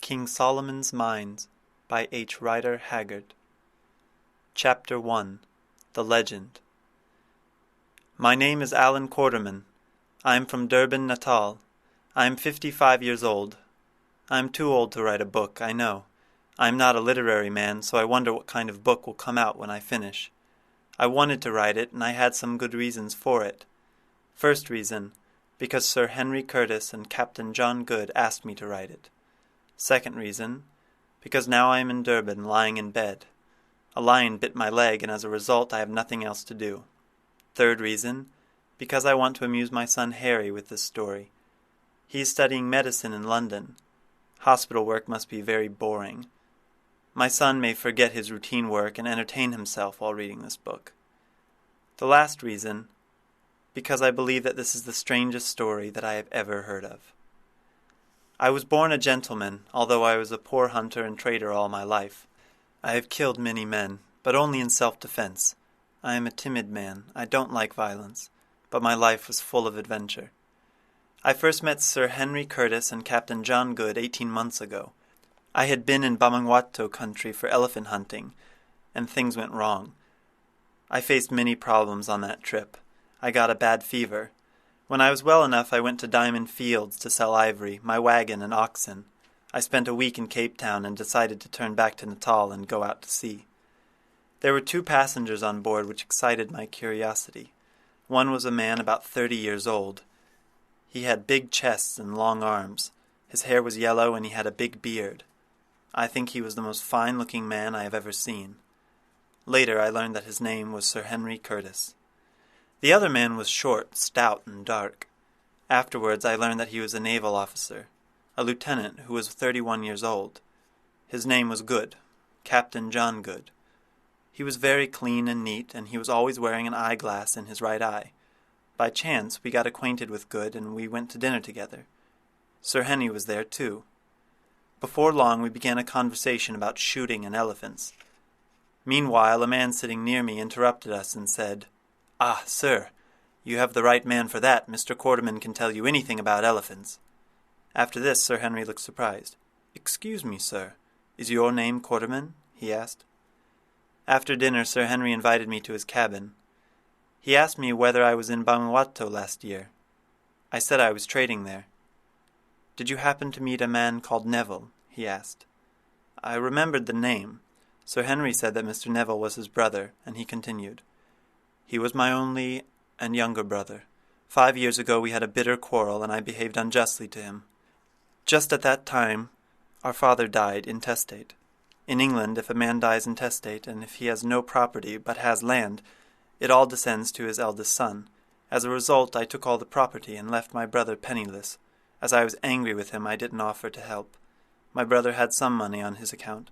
King Solomon's Mines by H. Rider Haggard. Chapter 1. The Legend. My name is Alan Quarterman. I am from Durban, Natal. I am 55 years old. I am too old to write a book, I know. I am not a literary man, so I wonder what kind of book will come out when I finish. I wanted to write it, and I had some good reasons for it. First reason, because Sir Henry Curtis and Captain John Good asked me to write it. Second reason, because now I am in Durban, lying in bed. A lion bit my leg, and as a result I have nothing else to do. Third reason, because I want to amuse my son Harry with this story. He is studying medicine in London. Hospital work must be very boring. My son may forget his routine work and entertain himself while reading this book. The last reason, because I believe that this is the strangest story that I have ever heard of. I was born a gentleman, although I was a poor hunter and trader all my life. I have killed many men, but only in self-defense. I am a timid man. I don't like violence, but my life was full of adventure. I first met Sir Henry Curtis and Captain John Good 18 months ago. I had been in Bamangwato country for elephant hunting, and things went wrong. I faced many problems on that trip. I got a bad fever. When I was well enough, I went to Diamond Fields to sell ivory, my wagon and oxen. I spent a week in Cape Town and decided to turn back to Natal and go out to sea. There were 2 passengers on board which excited my curiosity. One was a man about 30 years old. He had big chests and long arms. His hair was yellow and he had a big beard. I think he was the most fine-looking man I have ever seen. Later I learned that his name was Sir Henry Curtis. The other man was short, stout, and dark. Afterwards I learned that he was a naval officer, a lieutenant who was 31 years old. His name was Good, Captain John Good. He was very clean and neat, and he was always wearing an eyeglass in his right eye. By chance we got acquainted with Good, and we went to dinner together. Sir Henry was there too. Before long we began a conversation about shooting and elephants. Meanwhile a man sitting near me interrupted us and said, "Ah, sir, you have the right man for that. Mr. Quarterman can tell you anything about elephants." After this Sir Henry looked surprised. "Excuse me, sir, is your name Quarterman?" he asked. After dinner Sir Henry invited me to his cabin. He asked me whether I was in Bamangwato last year. I said I was trading there. "Did you happen to meet a man called Neville?" he asked. I remembered the name. Sir Henry said that Mr. Neville was his brother, and he continued, "He was my only and younger brother. 5 years ago we had a bitter quarrel, and I behaved unjustly to him. Just at that time our father died intestate. In England, if a man dies intestate, and if he has no property but has land, it all descends to his eldest son. As a result, I took all the property and left my brother penniless. As I was angry with him, I didn't offer to help. My brother had some money on his account.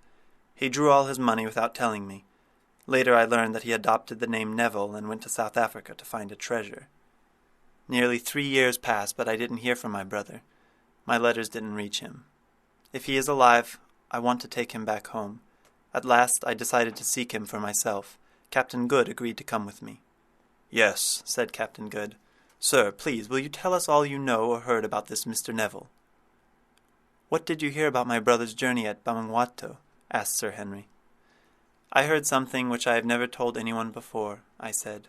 He drew all his money without telling me. Later I learned that he adopted the name Neville and went to South Africa to find a treasure. Nearly 3 years passed, but I didn't hear from my brother. My letters didn't reach him. If he is alive, I want to take him back home. At last I decided to seek him for myself. Captain Good agreed to come with me." "Yes," said Captain Good. "Sir, please, will you tell us all you know or heard about this Mr. Neville?" "What did you hear about my brother's journey at Bamangwato?" asked Sir Henry. "I heard something which I have never told anyone before," I said.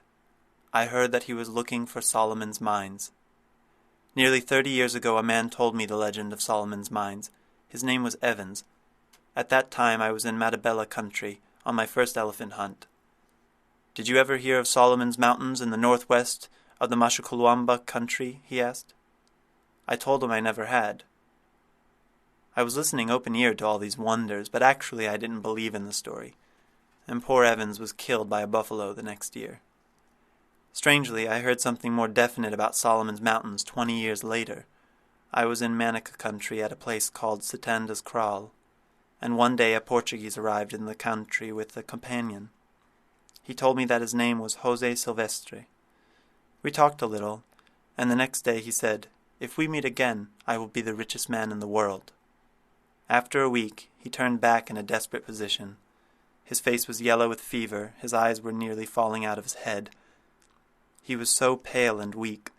"I heard that he was looking for Solomon's Mines. Nearly 30 years ago a man told me the legend of Solomon's Mines. His name was Evans. At that time I was in Matabele country on my first elephant hunt." "Did you ever hear of Solomon's Mountains in the northwest of the Mashokuloamba country?" he asked. I told him I never had. I was listening open-eared to all these wonders, but actually I didn't believe in the story, and poor Evans was killed by a buffalo the next year. Strangely, I heard something more definite about Solomon's Mountains 20 years later. I was in Manica country at a place called Sitanda's Kraal, and one day a Portuguese arrived in the country with a companion. He told me that his name was Jose Silvestre. We talked a little, and the next day he said, "If we meet again, I will be the richest man in the world." After a week, he turned back in a desperate position. His face was yellow with fever, his eyes were nearly falling out of his head. He was so pale and weak.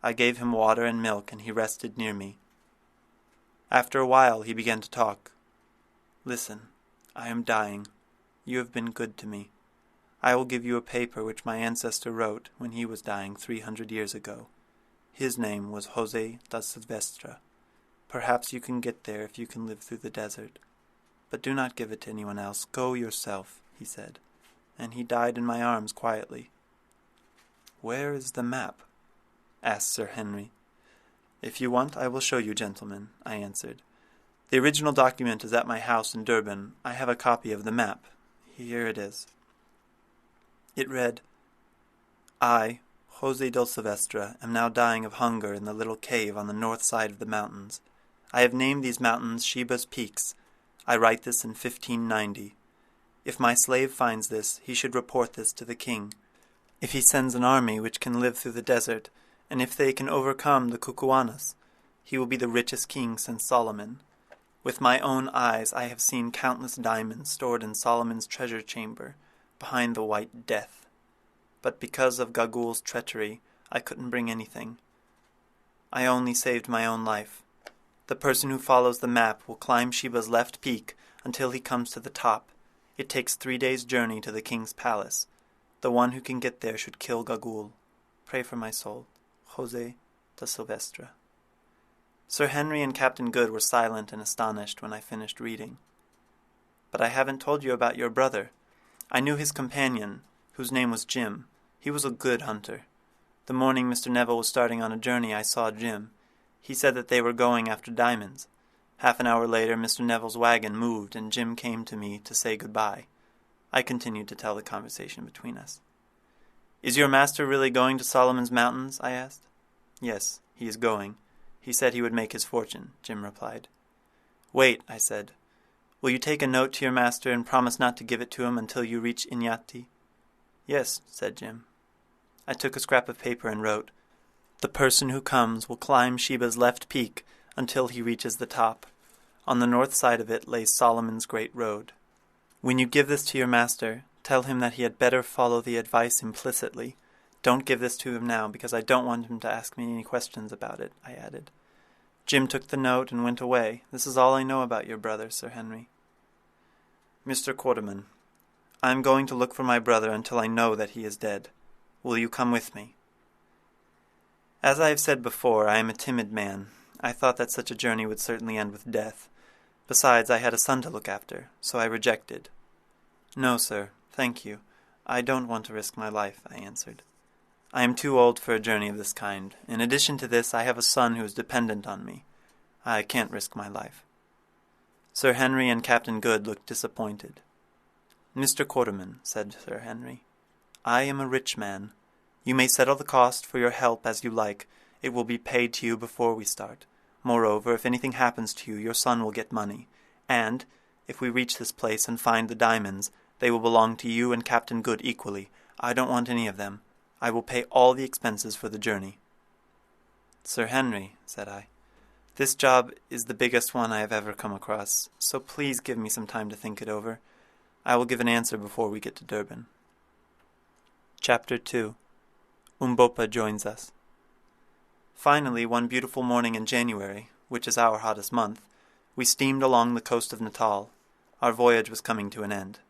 I gave him water and milk, and he rested near me. After a while he began to talk. Listen, I am dying. You have been good to me. I will give you a paper which my ancestor wrote when he was dying 300 years ago. His name was Jose da Silvestre. Perhaps you can get there if you can live through the desert. But do not give it to anyone else. Go yourself, he said, and he died in my arms quietly. Where is the map? Asked Sir Henry. If you want, I will show you, gentlemen, I answered. The original document is at my house in Durban. I have a copy of the map. Here it is. It read, I, Jose del Silvestre, am now dying of hunger in the little cave on the north side of the mountains. I have named these mountains Sheba's Peaks. I write this in 1590. If my slave finds this, he should report this to the king. If he sends an army which can live through the desert, and if they can overcome the KUKUANAs, he will be the richest king since Solomon. With my own eyes I have seen countless diamonds stored in Solomon's treasure chamber, behind the white death. But because of Gagul's treachery, I couldn't bring anything. I only saved my own life. The person who follows the map will climb Sheba's left peak until he comes to the top. It takes 3 days' journey to the king's palace. The one who can get there should kill Gagul. Pray for my soul. Jose da Silvestre. Sir Henry and Captain Good were silent and astonished when I finished reading. But I haven't told you about your brother. I knew his companion, whose name was Jim. He was a good hunter. The morning Mr. Neville was starting on a journey, I saw Jim. He said that they were going after diamonds. Half an hour later, Mr. Neville's wagon moved, and Jim came to me to say goodbye. I continued to tell the conversation between us. Is your master really going to Solomon's Mountains? I asked. Yes, he is going. He said he would make his fortune, Jim replied. Wait, I said. Will you take a note to your master and promise not to give it to him until you reach Inyati? Yes, said Jim. I took a scrap of paper and wrote, The person who comes will climb Sheba's left peak until he reaches the top. On the north side of it lays Solomon's great road. When you give this to your master, tell him that he had better follow the advice implicitly. Don't give this to him now, because I don't want him to ask me any questions about it, I added. Jim took the note and went away. This is all I know about your brother, Sir Henry. Mr. Quarterman, I am going to look for my brother until I know that he is dead. Will you come with me? As I have said before, I am a timid man. I thought that such a journey would certainly end with death. Besides, I had a son to look after, so I rejected. No, sir, thank you. I don't want to risk my life, I answered. I am too old for a journey of this kind. In addition to this, I have a son who is dependent on me. I can't risk my life. Sir Henry and Captain Good looked disappointed. Mr. Quarterman, said Sir Henry, I am a rich man. You may settle the cost for your help as you like. It will be paid to you before we start. Moreover, if anything happens to you, your son will get money. And, if we reach this place and find the diamonds, they will belong to you and Captain Good equally. I don't want any of them. I will pay all the expenses for the journey. Sir Henry, said I, this job is the biggest one I have ever come across, so please give me some time to think it over. I will give an answer before we get to Durban. Chapter 2. UMBOPA joins us. Finally, one beautiful morning in January, which is our hottest month, we steamed along the coast of Natal. Our voyage was coming to an end.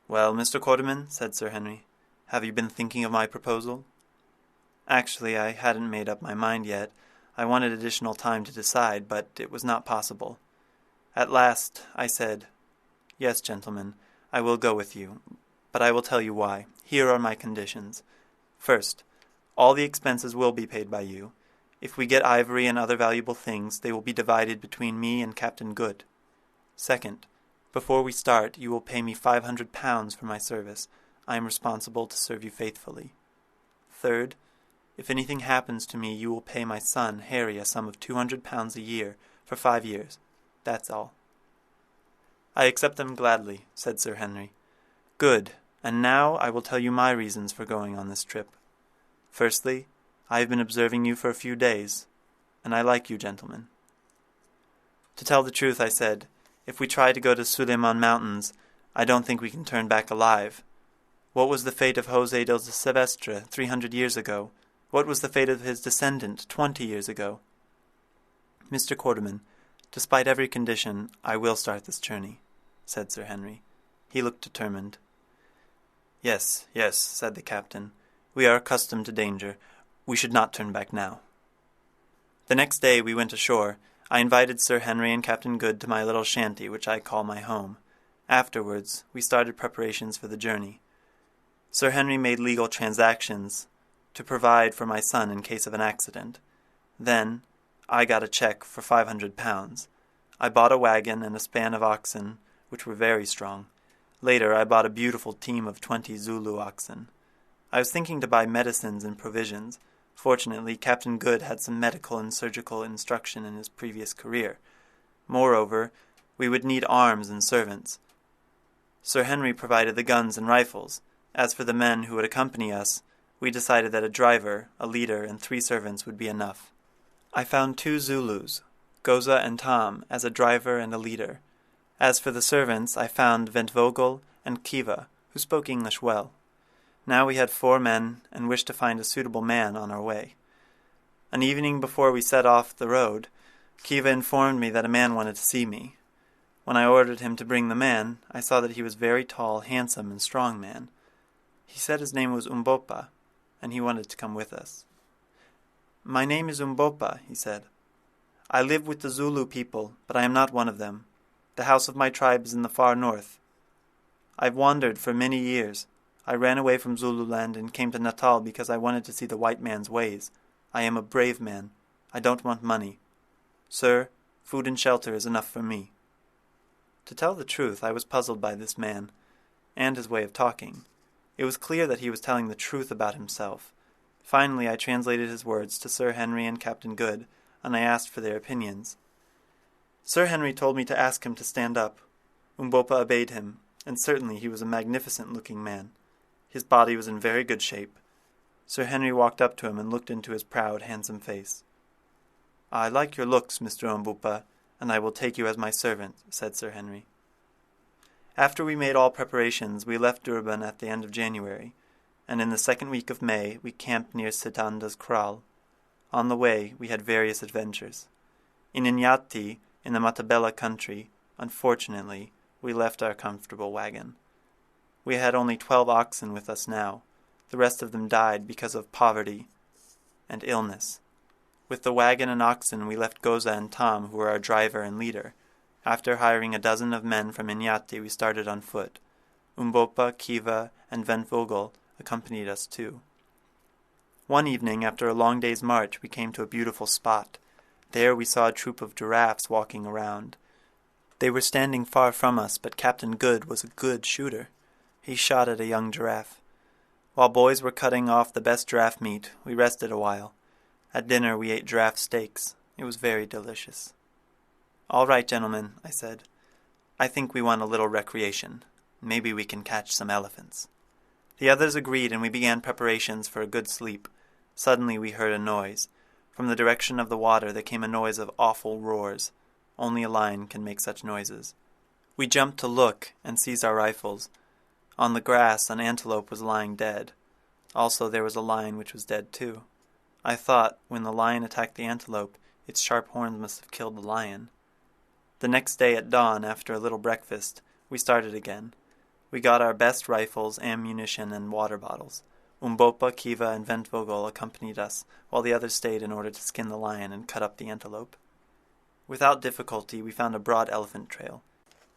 Well, Mr. Quarterman, said Sir Henry, have you been thinking of my proposal? Actually, I hadn't made up my mind yet. I wanted additional time to decide, but it was not possible. At last, I said, Yes, gentlemen, I will go with you, but I will tell you why. Here are my conditions. First, all the expenses will be paid by you. If we get ivory and other valuable things, they will be divided between me and Captain Good. Second, before we start, you will pay me £500 for my service. I am responsible to serve you faithfully. Third, if anything happens to me, you will pay my son, Harry, a sum of £200 a year for 5 years. That's all. I accept them gladly, said Sir Henry. Good, and now I will tell you my reasons for going on this trip. Firstly, I have been observing you for a few days, and I like you, gentlemen. To tell the truth, I said, if we try to go to Suleiman Mountains, I don't think we can turn back alive. What was the fate of Jose del Silvestre 300 years ago? What was the fate of his descendant 20 years ago? Mr. Quarterman, "Despite every condition, I will start this journey," said Sir Henry. He looked determined. "Yes, yes," said the captain. "We are accustomed to danger. We should not turn back now." The next day we went ashore. I invited Sir Henry and Captain Good to my little shanty, which I call my home. Afterwards, we started preparations for the journey. Sir Henry made legal transactions to provide for my son in case of an accident. Then, I got a check for £500. I bought a wagon and a span of oxen, which were very strong. Later, I bought a beautiful team of 20 Zulu oxen. I was thinking to buy medicines and provisions. Fortunately, Captain Good had some medical and surgical instruction in his previous career. Moreover, we would need arms and servants. Sir Henry provided the guns and rifles. As for the men who would accompany us, we decided that a driver, a leader, and 3 servants would be enough. I found 2 Zulus, Goza and Tom, as a driver and a leader. As for the servants, I found Ventvogel and Kiva, who spoke English well. Now we had 4 men, and wished to find a suitable man on our way. An evening before we set off the road, Kiva informed me that a man wanted to see me. When I ordered him to bring the man, I saw that he was a very tall, handsome, and strong man. He said his name was UMBOPA, and he wanted to come with us. "My name is UMBOPA," he said. "I live with the Zulu people, but I am not one of them. The house of my tribe is in the far north. I've wandered for many years. I ran away from Zululand and came to Natal because I wanted to see the white man's ways. I am a brave man. I don't want money. Sir, food and shelter is enough for me." To tell the truth, I was puzzled by this man, and his way of talking. It was clear that he was telling the truth about himself. Finally, I translated his words to Sir Henry and Captain Good, and I asked for their opinions. Sir Henry told me to ask him to stand up. UMBOPA obeyed him, and certainly he was a magnificent-looking man. His body was in very good shape. Sir Henry walked up to him and looked into his proud, handsome face. "I like your looks, Mr. UMBOPA, and I will take you as my servant," said Sir Henry. After we made all preparations, we left Durban at the end of January, and in the 2nd week of May we camped near Sitanda's kraal. On the way, we had various adventures. In Inyati, in the Matabele country, unfortunately, we left our comfortable wagon. We had only 12 oxen with us now. The rest of them died because of poverty and illness. With the wagon and oxen, we left Goza and Tom, who were our driver and leader. After hiring a dozen of men from Inyati, we started on foot. UMBOPA, Kiva, and Ventvogel accompanied us too. One evening, after a long day's march, we came to a beautiful spot. There we saw a troop of giraffes walking around. They were standing far from us, but Captain Good was a good shooter. He shot at a young giraffe. While boys were cutting off the best giraffe meat, we rested a while. At dinner we ate giraffe steaks. It was very delicious. "All right, gentlemen," I said. "I think we want a little recreation. Maybe we can catch some elephants." The others agreed, and we began preparations for a good sleep. Suddenly we heard a noise. From the direction of the water there came a noise of awful roars. Only a lion can make such noises. We jumped to look and seized our rifles. On the grass an antelope was lying dead. Also there was a lion which was dead too. I thought, when the lion attacked the antelope, its sharp horns must have killed the lion. The next day at dawn, after a little breakfast, we started again. We got our best rifles, ammunition, and water bottles. UMBOPA, Kiva, and Ventvogel accompanied us, while the others stayed in order to skin the lion and cut up the antelope. Without difficulty, we found a broad elephant trail.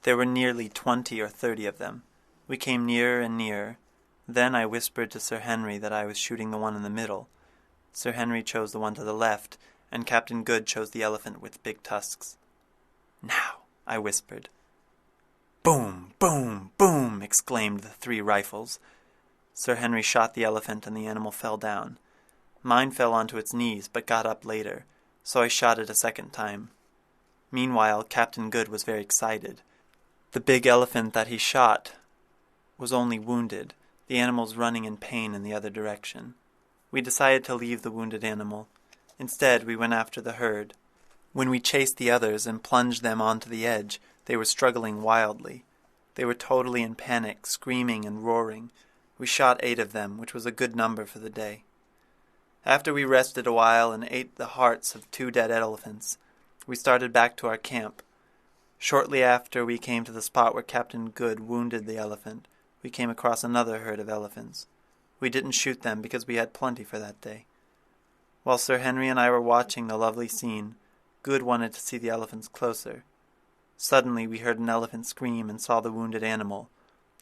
There were nearly 20 or 30 of them. We came nearer and nearer. Then I whispered to Sir Henry that I was shooting the one in the middle. Sir Henry chose the one to the left, and Captain Good chose the elephant with big tusks. "Now," I whispered. "Boom, boom, boom!" exclaimed the 3 rifles. Sir Henry shot the elephant and the animal fell down. Mine fell onto its knees, but got up later, so I shot it a 2nd time. Meanwhile, Captain Good was very excited. The big elephant that he shot was only wounded, the animals running in pain in the other direction. We decided to leave the wounded animal. Instead, we went after the herd. When we chased the others and plunged them onto the edge, they were struggling wildly. They were totally in panic, screaming and roaring. We shot 8 of them, which was a good number for the day. After we rested a while and ate the hearts of 2 dead elephants, We started back to our camp. Shortly after we came to the spot where Captain Good wounded the elephant, we came across another herd of elephants. We didn't shoot them because we had plenty for that day. While Sir Henry and I were watching the lovely scene, Good wanted to see the elephants closer. Suddenly we heard an elephant scream and saw the wounded animal.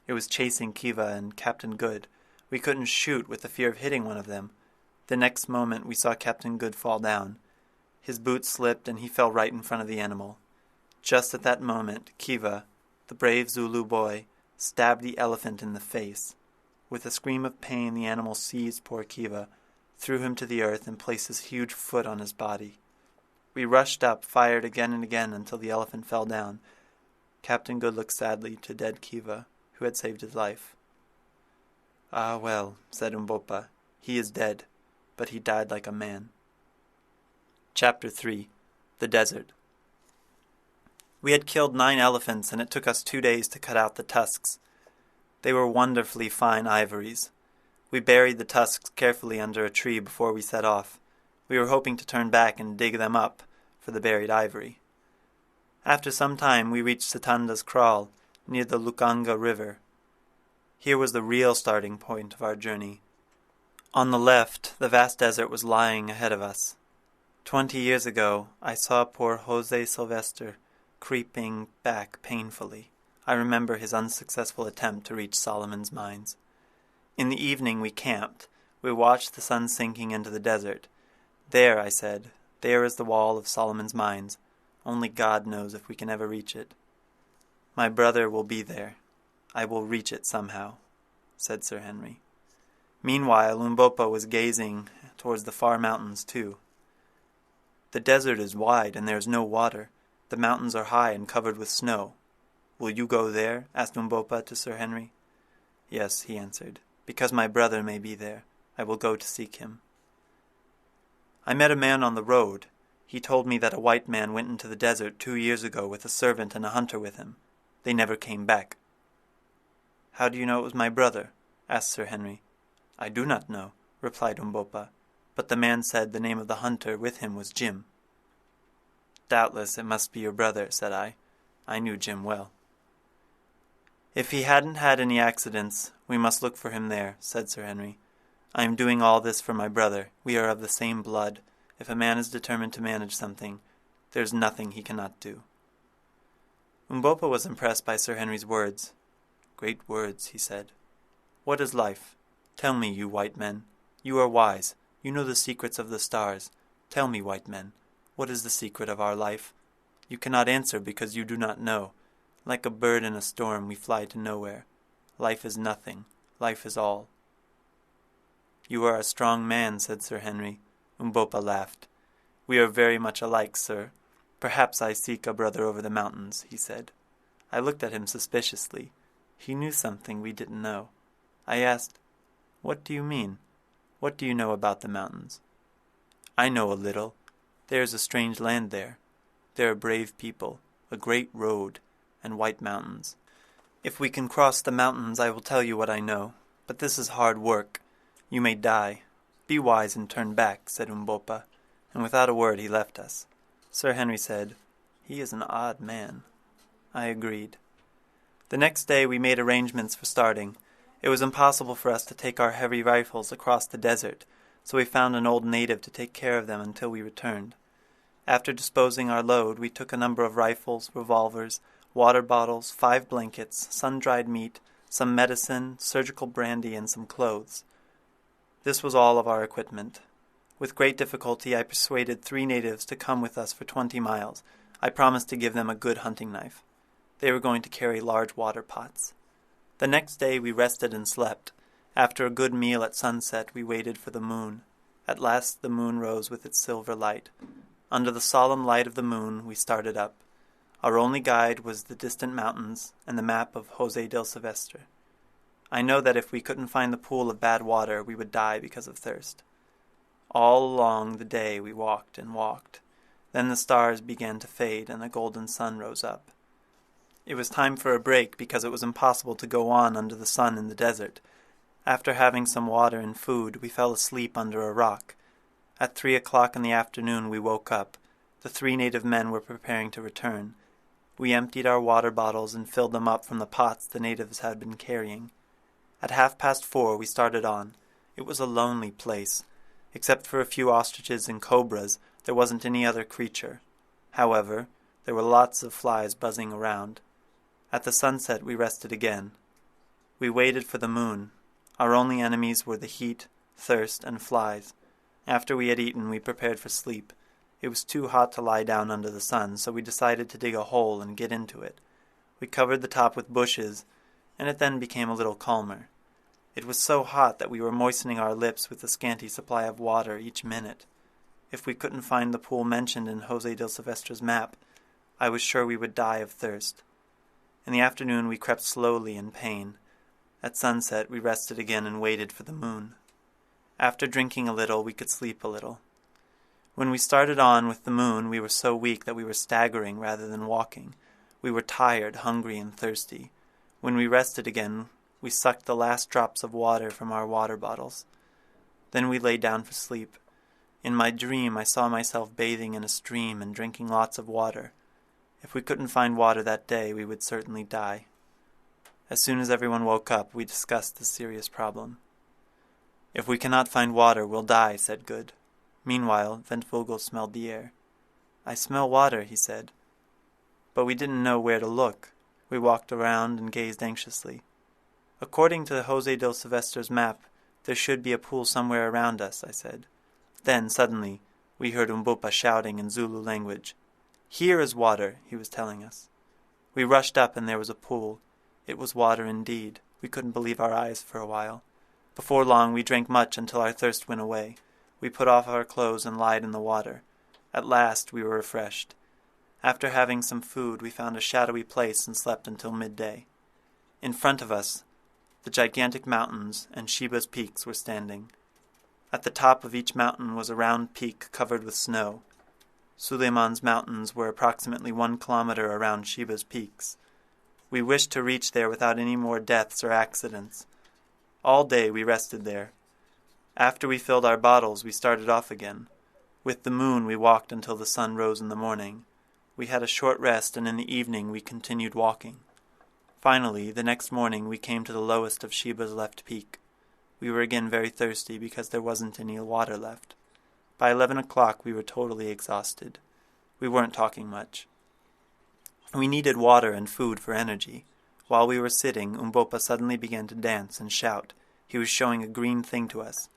It was chasing Kiva and Captain Good. We couldn't shoot with the fear of hitting one of them. The next moment we saw Captain Good fall down. His boot slipped and he fell right in front of the animal. Just at that moment, Kiva, the brave Zulu boy, stabbed the elephant in the face. With a scream of pain, the animal seized poor Kiva, threw him to the earth, and placed his huge foot on his body. We rushed up, fired again and again until the elephant fell down. Captain Good looked sadly to dead Kiva, who had saved his life. "Ah, well," said UMBOPA, "he is dead, but he died like a man." Chapter 3. The Desert. We had killed 9 elephants, and it took us 2 days to cut out the tusks. They were wonderfully fine ivories. We buried the tusks carefully under a tree before we set off. We were hoping to turn back and dig them up for the buried ivory. After some time we reached Sitanda's Kraal, near the Lukanga River. Here was the real starting point of our journey. On the left, the vast desert was lying ahead of us. 20 years ago, I saw poor Jose Sylvester creeping back painfully. I remember his unsuccessful attempt to reach Solomon's Mines. In the evening we camped. We watched the sun sinking into the desert. "There," I said, "there is the wall of Solomon's Mines. Only God knows if we can ever reach it." "My brother will be there. I will reach it somehow," said Sir Henry. Meanwhile, UMBOPA was gazing towards the far mountains too. "The desert is wide and there is no water. The mountains are high and covered with snow. Will you go there?" asked UMBOPA to Sir Henry. "Yes," he answered, "because my brother may be there. I will go to seek him." I met a man on the road. He told me that a white man went into the desert 2 years ago with a servant and a hunter with him. They never came back. "How do you know it was my brother?" asked Sir Henry. "I do not know," replied UMBOPA, "but the man said the name of the hunter with him was Jim." "Doubtless it must be your brother," said I. I knew Jim well. "If he hadn't had any accidents, we must look for him there," said Sir Henry. "I am doing all this for my brother. We are of the same blood. If a man is determined to manage something, there is nothing he cannot do." UMBOPA was impressed by Sir Henry's words. "Great words," he said. "What is life? Tell me, you white men. You are wise. You know the secrets of the stars. Tell me, white men, what is the secret of our life? You cannot answer because you do not know. Like a bird in a storm, we fly to nowhere. Life is nothing. Life is all." "You are a strong man," said Sir Henry. UMBOPA laughed. "We are very much alike, sir. Perhaps I seek a brother over the mountains," he said. I looked at him suspiciously. He knew something we didn't know. I asked, "What do you mean? What do you know about the mountains?" "I know a little. There is a strange land there. There are brave people, a great road, and white mountains. If we can cross the mountains, I will tell you what I know. But this is hard work. You may die. Be wise and turn back," said UMBOPA, and without a word he left us. Sir Henry said, "He is an odd man." I agreed. The next day we made arrangements for starting. It was impossible for us to take our heavy rifles across the desert, so we found an old native to take care of them until we returned. After disposing our load, we took a number of rifles, revolvers, water bottles, 5 blankets, sun-dried meat, some medicine, surgical brandy, and some clothes. This was all of our equipment. With great difficulty I persuaded 3 natives to come with us for 20 miles. I promised to give them a good hunting knife. They were going to carry large water pots. The next day we rested and slept. After a good meal at sunset we waited for the moon. At last the moon rose with its silver light. Under the solemn light of the moon we started up. Our only guide was the distant mountains and the map of Jose del Silvestre. I know that if we couldn't find the pool of bad water, we would die because of thirst. All along the day we walked and walked. Then the stars began to fade and a golden sun rose up. It was time for a break because it was impossible to go on under the sun in the desert. After having some water and food, we fell asleep under a rock. At 3 o'clock in the afternoon we woke up. The 3 native men were preparing to return. We emptied our water bottles and filled them up from the pots the natives had been carrying. At 4:30 we started on. It was a lonely place. Except for a few ostriches and cobras, there wasn't any other creature. However, there were lots of flies buzzing around. At the sunset we rested again. We waited for the moon. Our only enemies were the heat, thirst, and flies. After we had eaten, we prepared for sleep. It was too hot to lie down under the sun, so we decided to dig a hole and get into it. We covered the top with bushes, and it then became a little calmer. It was so hot that we were moistening our lips with a scanty supply of water each minute. If we couldn't find the pool mentioned in Jose del Silvestre's map, I was sure we would die of thirst. In the afternoon we crept slowly in pain. At sunset we rested again and waited for the moon. After drinking a little, we could sleep a little. When we started on with the moon, we were so weak that we were staggering rather than walking. We were tired, hungry, and thirsty. When we rested again, we sucked the last drops of water from our water bottles. Then we lay down for sleep. In my dream, I saw myself bathing in a stream and drinking lots of water. If we couldn't find water that day, we would certainly die. As soon as everyone woke up, we discussed the serious problem. "If we cannot find water, we'll die," said Good. Meanwhile, Ventvogel smelled the air. "I smell water," he said. But we didn't know where to look. We walked around and gazed anxiously. "According to Jose del Silvestre's map, there should be a pool somewhere around us," I said. Then, suddenly, we heard UMBOPA shouting in Zulu language. "Here is water," he was telling us. We rushed up and there was a pool. It was water indeed. We couldn't believe our eyes for a while. Before long we drank much until our thirst went away. We put off our clothes and lied in the water. At last we were refreshed. After having some food, we found a shadowy place and slept until midday. In front of us, the gigantic mountains and Sheba's peaks were standing. At the top of each mountain was a round peak covered with snow. Suleiman's mountains were approximately 1 kilometer around Sheba's peaks. We wished to reach there without any more deaths or accidents. All day we rested there. After we filled our bottles, we started off again. With the moon we walked until the sun rose in the morning. We had a short rest, and in the evening we continued walking. Finally, the next morning we came to the lowest of Sheba's left peak. We were again very thirsty because there wasn't any water left. By 11 o'clock we were totally exhausted. We weren't talking much. We needed water and food for energy. While we were sitting, UMBOPA suddenly began to dance and shout. He was showing a green thing to us.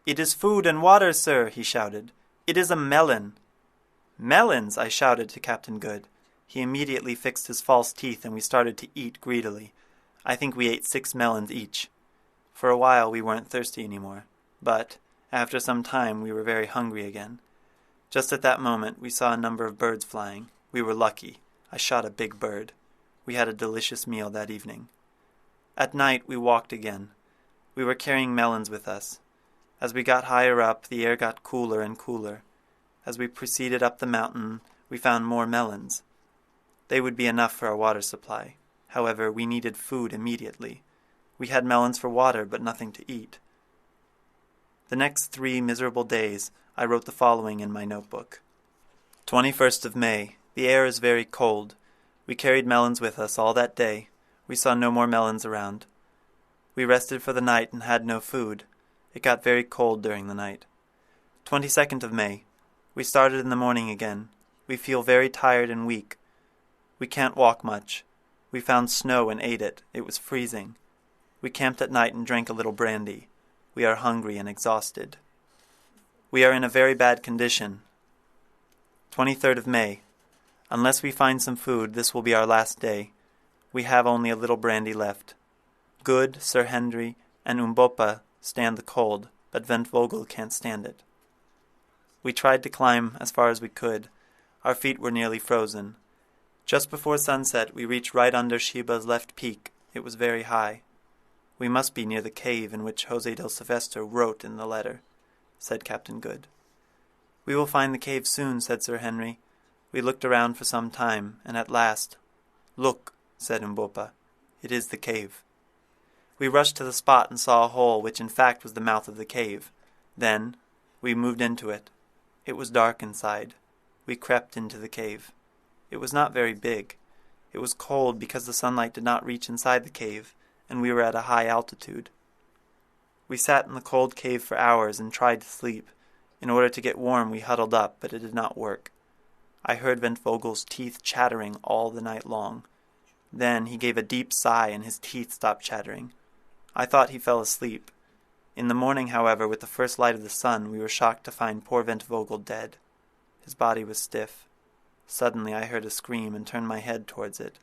"It is food and water, sir," he shouted. "It is a melon." "Melons!" I shouted to Captain Good. He immediately fixed his false teeth and we started to eat greedily. I think we ate 6 melons each. For a while we weren't thirsty anymore, but after some time we were very hungry again. Just at that moment we saw a number of birds flying. We were lucky. I shot a big bird. We had a delicious meal that evening. At night we walked again. We were carrying melons with us. As we got higher up, the air got cooler and cooler. As we proceeded up the mountain, we found more melons. They would be enough for our water supply. However, we needed food immediately. We had melons for water, but nothing to eat. The next 3 miserable days, I wrote the following in my notebook. 21st of May. The air is very cold. We carried melons with us all that day. We saw no more melons around. We rested for the night and had no food. It got very cold during the night. 22nd of May. We started in the morning again. We feel very tired and weak. We can't walk much. We found snow and ate it. It was freezing. We camped at night and drank a little brandy. We are hungry and exhausted. We are in a very bad condition. 23rd of May. Unless we find some food, this will be our last day. We have only a little brandy left. Good, Sir Henry, and UMBOPA stand the cold, but Ventvogel can't stand it. We tried to climb as far as we could. Our feet were nearly frozen. Just before sunset, we reached right under Sheba's left peak. It was very high. "We must be near the cave in which Jose del Silvestre wrote in the letter," said Captain Good. "We will find the cave soon," said Sir Henry. We looked around for some time, and at last, "Look," said UMBOPA. "It is the cave." We rushed to the spot and saw a hole which in fact was the mouth of the cave. Then we moved into it. It was dark inside. We crept into the cave. It was not very big. It was cold because the sunlight did not reach inside the cave, and we were at a high altitude. We sat in the cold cave for hours and tried to sleep. In order to get warm, we huddled up, but it did not work. I heard Ventvogel's teeth chattering all the night long. Then he gave a deep sigh and his teeth stopped chattering. I thought he fell asleep. In the morning, however, with the first light of the sun, we were shocked to find poor Ventvogel dead. His body was stiff. Suddenly I heard a scream and turned my head towards it.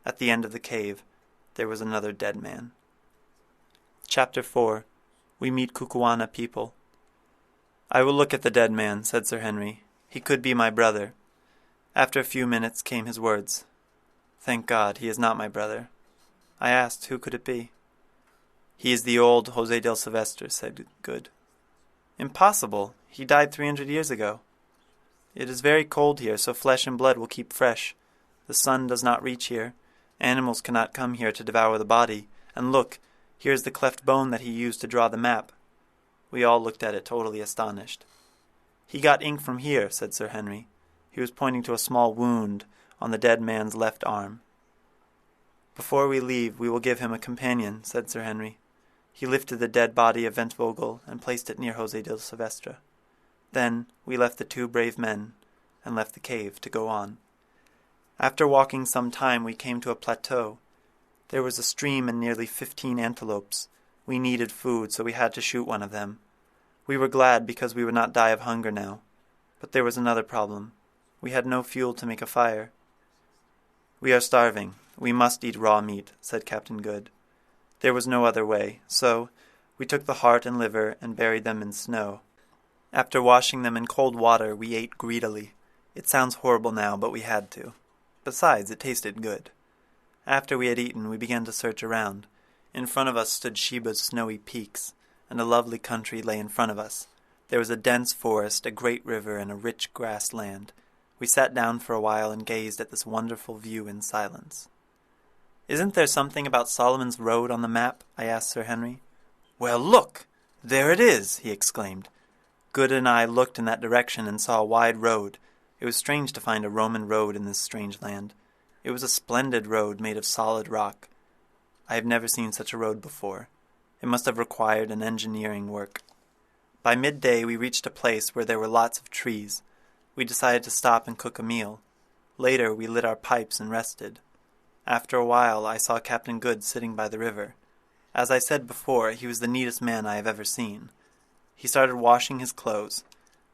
At the end of the cave, there was another dead man. Chapter 4. We meet KUKUANA people. "I will look at the dead man," said Sir Henry. "He could be my brother." After a few minutes came his words. "Thank God, he is not my brother." I asked, who could it be? "He is the old Jose del Silvestre," said Good. "Impossible! He died 300 years ago." "It is very cold here, so flesh and blood will keep fresh. The sun does not reach here. Animals cannot come here to devour the body. And look, here is the cleft bone that he used to draw the map." We all looked at it, totally astonished. "He got ink from here," said Sir Henry. He was pointing to a small wound on the dead man's left arm. "Before we leave, we will give him a companion," said Sir Henry. He lifted the dead body of Ventvogel and placed it near Jose del Silvestre. Then we left the two brave men and left the cave to go on. After walking some time, we came to a plateau. There was a stream and nearly 15 antelopes. We needed food, so we had to shoot one of them. We were glad because we would not die of hunger now. But there was another problem. We had no fuel to make a fire. "We are starving. We must eat raw meat," said Captain Good. There was no other way, so we took the heart and liver and buried them in snow. After washing them in cold water, we ate greedily. It sounds horrible now, but we had to. Besides, it tasted good. After we had eaten, we began to search around. In front of us stood Sheba's snowy peaks, and a lovely country lay in front of us. There was a dense forest, a great river, and a rich grass land. We sat down for a while and gazed at this wonderful view in silence. "Isn't there something about Solomon's Road on the map?" I asked Sir Henry. "Well, look! There it is!" he exclaimed. Good and I looked in that direction and saw a wide road. It was strange to find a Roman road in this strange land. It was a splendid road made of solid rock. I have never seen such a road before. It must have required an engineering work. By midday we reached a place where there were lots of trees. We decided to stop and cook a meal. Later we lit our pipes and rested. After a while I saw Captain Good sitting by the river. As I said before, he was the neatest man I have ever seen. He started washing his clothes.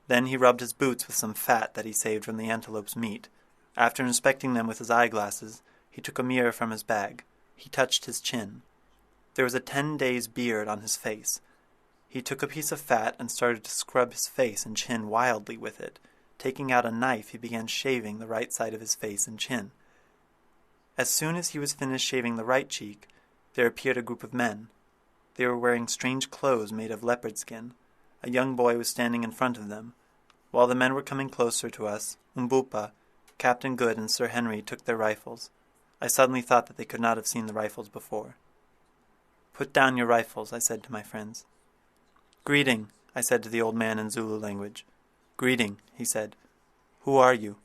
Then he rubbed his boots with some fat that he saved from the antelope's meat. After inspecting them with his eyeglasses, he took a mirror from his bag. He touched his chin. There was a 10 days' beard on his face. He took a piece of fat and started to scrub his face and chin wildly with it. Taking out a knife, he began shaving the right side of his face and chin. As soon as he was finished shaving the right cheek, there appeared a group of men. They were wearing strange clothes made of leopard skin. A young boy was standing in front of them. While the men were coming closer to us, UMBOPA, Captain Good, and Sir Henry took their rifles. I suddenly thought that they could not have seen the rifles before. "Put down your rifles," I said to my friends. "Greeting," I said to the old man in Zulu language. "Greeting," he said. "Who are you?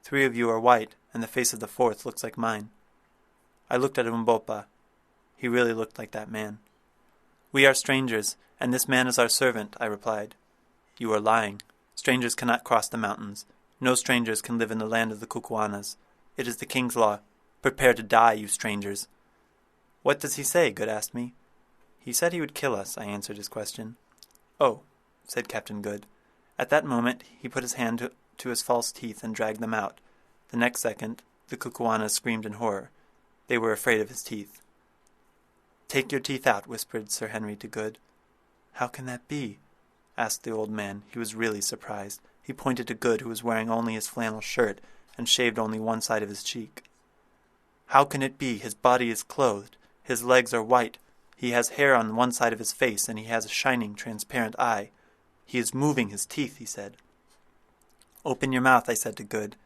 3 of you are white, and the face of the 4th looks like mine." I looked at UMBOPA. He really looked like that man. "We are strangers, and this man is our servant," I replied. "You are lying. Strangers cannot cross the mountains. No strangers can live in the land of the KUKUANAs. It is the king's law. Prepare to die, you strangers." "What does he say?" Good asked me. "He said he would kill us," I answered his question. "Oh," said Captain Good. At that moment he put his hand to his false teeth and dragged them out. The next second the KUKUANAs screamed in horror. They were afraid of his teeth. "Take your teeth out," whispered Sir Henry to Good. "How can that be?" asked the old man. He was really surprised. He pointed to Good, who was wearing only his flannel shirt and shaved only one side of his cheek. "How can it be? His body is clothed. His legs are white. He has hair on one side of his face, and he has a shining, transparent eye. He is moving his teeth," he said. "Open your mouth," I said to Good.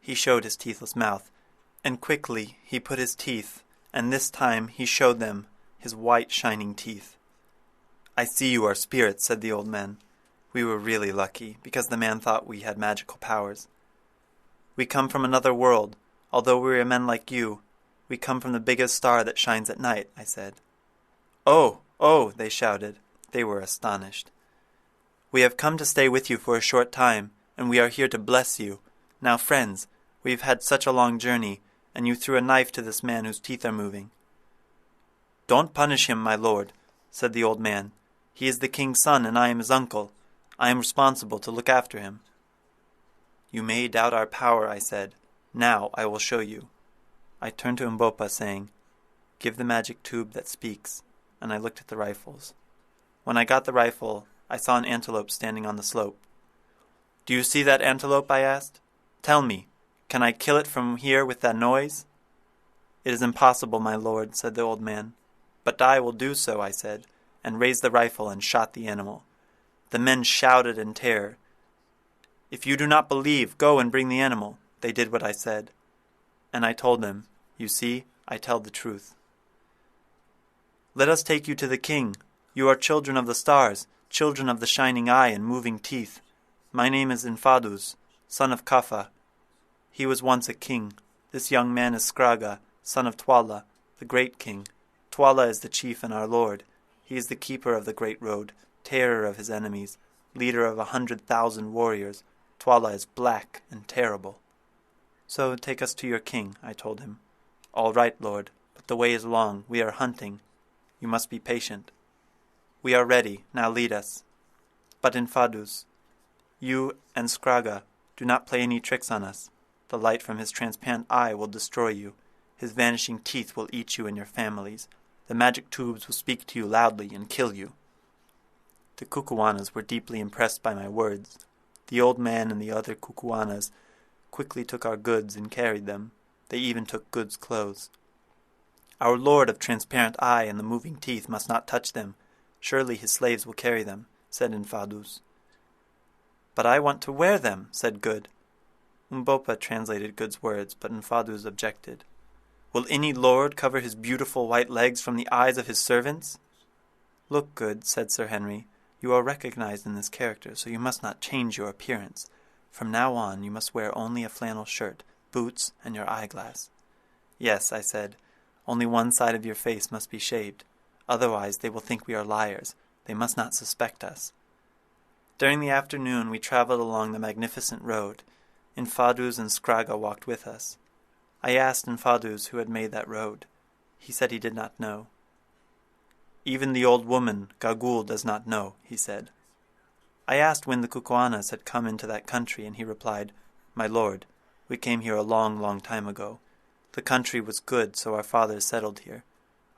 He showed his teethless mouth, and quickly he put his teeth, and this time he showed them his white, shining teeth. "I see you are spirits," said the old man. We were really lucky, because the man thought we had magical powers. We come from another world. Although we are men like you, we come from the biggest star that shines at night, I said. Oh, oh, they shouted. They were astonished. We have come to stay with you for a short time, and we are here to bless you. Now, friends, we have had such a long journey, and you threw a knife to this man whose teeth are moving. Don't punish him, my lord, said the old man. He is the king's son, and I am his uncle. I am responsible to look after him. You may doubt our power, I said. Now I will show you. I turned to UMBOPA, saying, Give the magic tube that speaks, and I looked at the rifles. When I got the rifle, I saw an antelope standing on the slope. Do you see that antelope? I asked. Tell me, can I kill it from here with that noise? It is impossible, my lord, said the old man. But I will do so, I said, and raised the rifle and shot the animal. The men shouted in terror. If you do not believe, go and bring the animal. They did what I said. And I told them, You see, I tell the truth. Let us take you to the king. You are children of the stars, children of the shining eye and moving teeth. My name is Infadus, son of Kafa. He was once a king. This young man is Skraga, son of TWALA, the great king. TWALA is the chief and our lord. He is the keeper of the great road, terror of his enemies, leader of 100,000 warriors. TWALA is black and terrible. So take us to your king, I told him. All right, lord, but the way is long. We are hunting. You must be patient. We are ready. Now lead us. But Infadus, you and Skraga, do not play any tricks on us. The light from his transparent eye will destroy you. His vanishing teeth will eat you and your families. The magic tubes will speak to you loudly and kill you. The KUKUANAs were deeply impressed by my words. The old man and the other KUKUANAs quickly took our goods and carried them. They even took goods' clothes. Our lord of transparent eye and the moving teeth must not touch them. Surely his slaves will carry them, said Infadus. But I want to wear them, said Good. UMBOPA translated Good's words, but Infadus objected. Will any lord cover his beautiful white legs from the eyes of his servants? Look, Good, said Sir Henry. You are recognized in this character, so you must not change your appearance. From now on you must wear only a flannel shirt, boots, and your eyeglass. Yes, I said, only one side of your face must be shaved. Otherwise they will think we are liars. They must not suspect us. During the afternoon we traveled along the magnificent road. Infadus and Skraga walked with us. I asked Infadus who had made that road. He said he did not know. Even the old woman, Gagul, does not know, he said. I asked when the KUKUANAs had come into that country, and he replied, My lord, we came here a long, long time ago. The country was good, so our fathers settled here.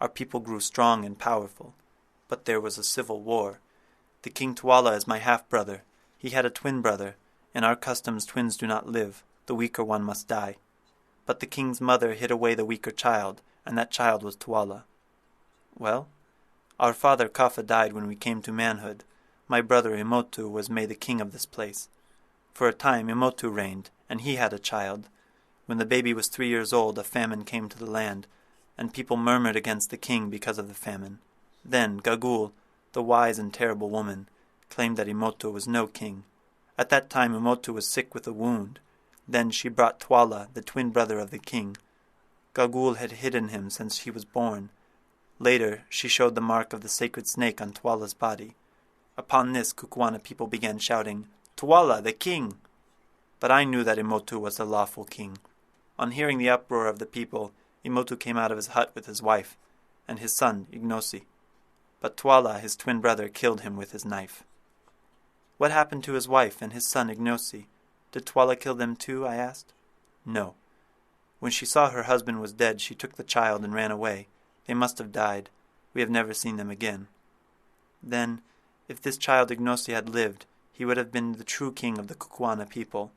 Our people grew strong and powerful. But there was a civil war. The King TWALA is my half-brother. He had a twin brother. In our customs twins do not live. The weaker one must die. But the king's mother hid away the weaker child, and that child was TWALA. Well, our father Kafa died when we came to manhood. My brother Imotu was made the king of this place. For a time Imotu reigned, and he had a child. When the baby was 3 years old, a famine came to the land, and people murmured against the king because of the famine. Then Gagul, the wise and terrible woman, claimed that Imotu was no king. At that time Imotu was sick with a wound. Then she brought TWALA, the twin brother of the king. Gagul had hidden him since he was born. Later she showed the mark of the sacred snake on TWALA's body. Upon this KUKUANA people began shouting, TWALA, the king! But I knew that Imotu was the lawful king. On hearing the uproar of the people, Imotu came out of his hut with his wife, and his son, Ignosi. But TWALA, his twin brother, killed him with his knife. What happened to his wife and his son, Ignosi? Did TWALA kill them too? I asked. No. When she saw her husband was dead, she took the child and ran away. They must have died. We have never seen them again. Then, if this child Ignosi had lived, he would have been the true king of the KUKUANA people.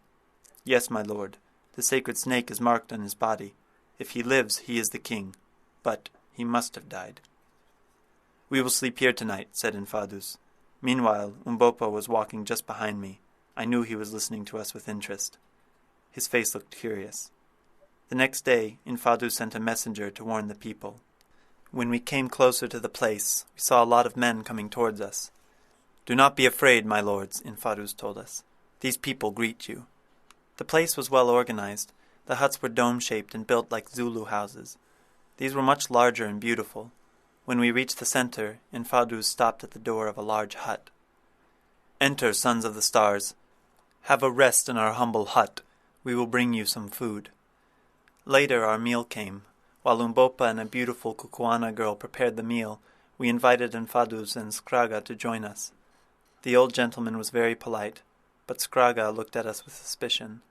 Yes, my lord, the sacred snake is marked on his body. If he lives, he is the king. But he must have died. We will sleep here tonight, said Infadus. Meanwhile, UMBOPA was walking just behind me. I knew he was listening to us with interest. His face looked curious. The next day, Infadus sent a messenger to warn the people. When we came closer to the place, we saw a lot of men coming towards us. "Do not be afraid, my lords," Infadus told us. "These people greet you." The place was well organized. The huts were dome-shaped and built like Zulu houses. These were much larger and beautiful. When we reached the center, Infadus stopped at the door of a large hut. "Enter, sons of the stars. Have a rest in our humble hut. We will bring you some food." Later our meal came. While UMBOPA and a beautiful KUKUANA girl prepared the meal, we invited Infadus and Skraga to join us. The old gentleman was very polite, but Skraga looked at us with suspicion.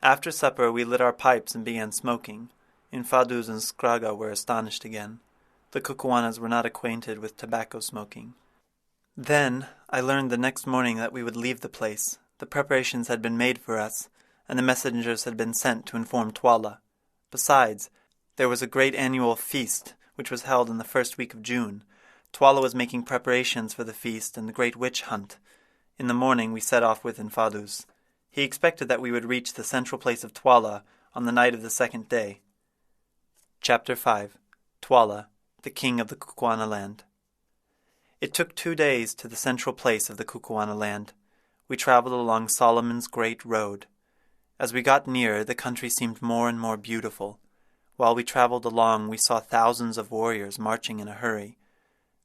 After supper we lit our pipes and began smoking. Infadus and Skraga were astonished again. The KUKUANAs were not acquainted with tobacco smoking. Then I learned the next morning that we would leave the place. The preparations had been made for us, and the messengers had been sent to inform TWALA. Besides, there was a great annual feast, which was held in the first week of June. TWALA was making preparations for the feast and the great witch hunt. In the morning we set off with Infadus. He expected that we would reach the central place of TWALA on the night of the second day. Chapter 5. TWALA, the King of the KUKUANALAND. It took 2 days to the central place of the KUKUANALAND. We traveled along Solomon's Great Road. As we got nearer, the country seemed more and more beautiful. While we traveled along, we saw thousands of warriors marching in a hurry.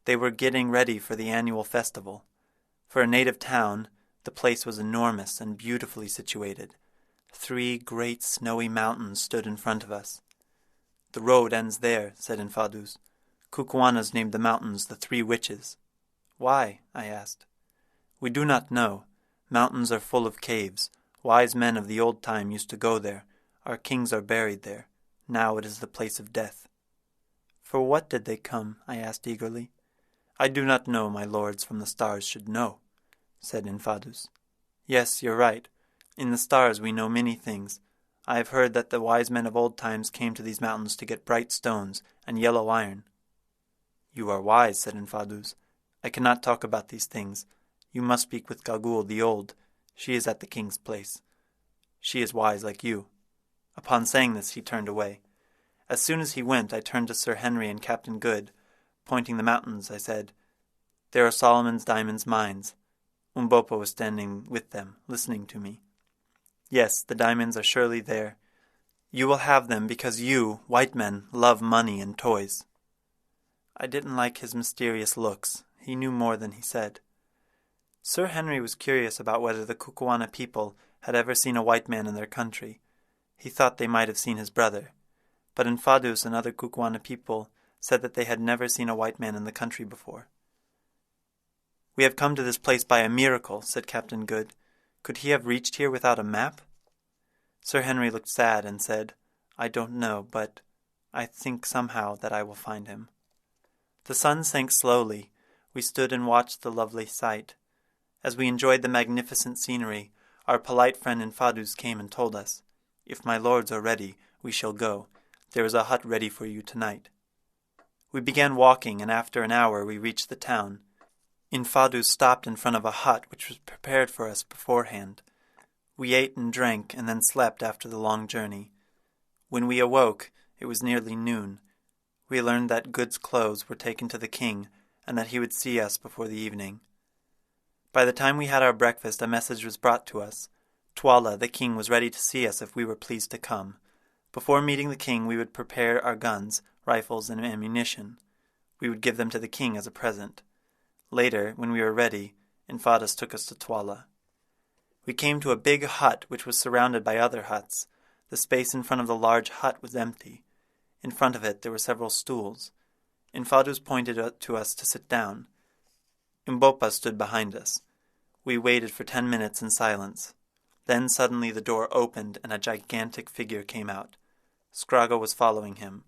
They were getting ready for the annual festival. For a native town, the place was enormous and beautifully situated. 3 great snowy mountains stood in front of us. "The road ends there," said Infadus. "Kukuanas named the mountains the 3 Witches." "Why?" I asked. "We do not know. Mountains are full of caves. Wise men of the old time used to go there. Our kings are buried there. Now it is the place of death." "For what did they come?" I asked eagerly. "I do not know, my lords from the stars should know," said Infadus. "Yes, you're right. In the stars we know many things. I have heard that the wise men of old times came to these mountains to get bright stones and yellow iron." "You are wise," said Infadus. "I cannot talk about these things. You must speak with Gagul the Old. She is at the king's place. She is wise like you." Upon saying this he turned away. As soon as he went, I turned to Sir Henry and Captain Good. Pointing the mountains, I said, "There are Solomon's diamonds mines." UMBOPA was standing with them, listening to me. "Yes, the diamonds are surely there. You will have them because you, white men, love money and toys." I didn't like his mysterious looks. He knew more than he said. Sir Henry was curious about whether the KUKUANA people had ever seen a white man in their country. He thought they might have seen his brother. But Infadus and other KUKUANA people said that they had never seen a white man in the country before. "We have come to this place by a miracle," said Captain Good. "Could he have reached here without a map?" Sir Henry looked sad and said, "I don't know, but I think somehow that I will find him." The sun sank slowly. We stood and watched the lovely sight. As we enjoyed the magnificent scenery, our polite friend Infadus came and told us, "If my lords are ready, we shall go. There is a hut ready for you tonight." We began walking, and after an hour we reached the town. Infadus stopped in front of a hut which was prepared for us beforehand. We ate and drank, and then slept after the long journey. When we awoke, it was nearly noon. We learned that Good's clothes were taken to the king, and that he would see us before the evening. By the time we had our breakfast, a message was brought to us. TWALA, the king, was ready to see us if we were pleased to come. Before meeting the king, we would prepare our guns, rifles, and ammunition. We would give them to the king as a present. Later, when we were ready, Infadus took us to TWALA. We came to a big hut which was surrounded by other huts. The space in front of the large hut was empty. In front of it there were several stools. Infadus pointed to us to sit down. UMBOPA stood behind us. We waited for 10 minutes in silence. Then suddenly the door opened and a gigantic figure came out. Skraga was following him.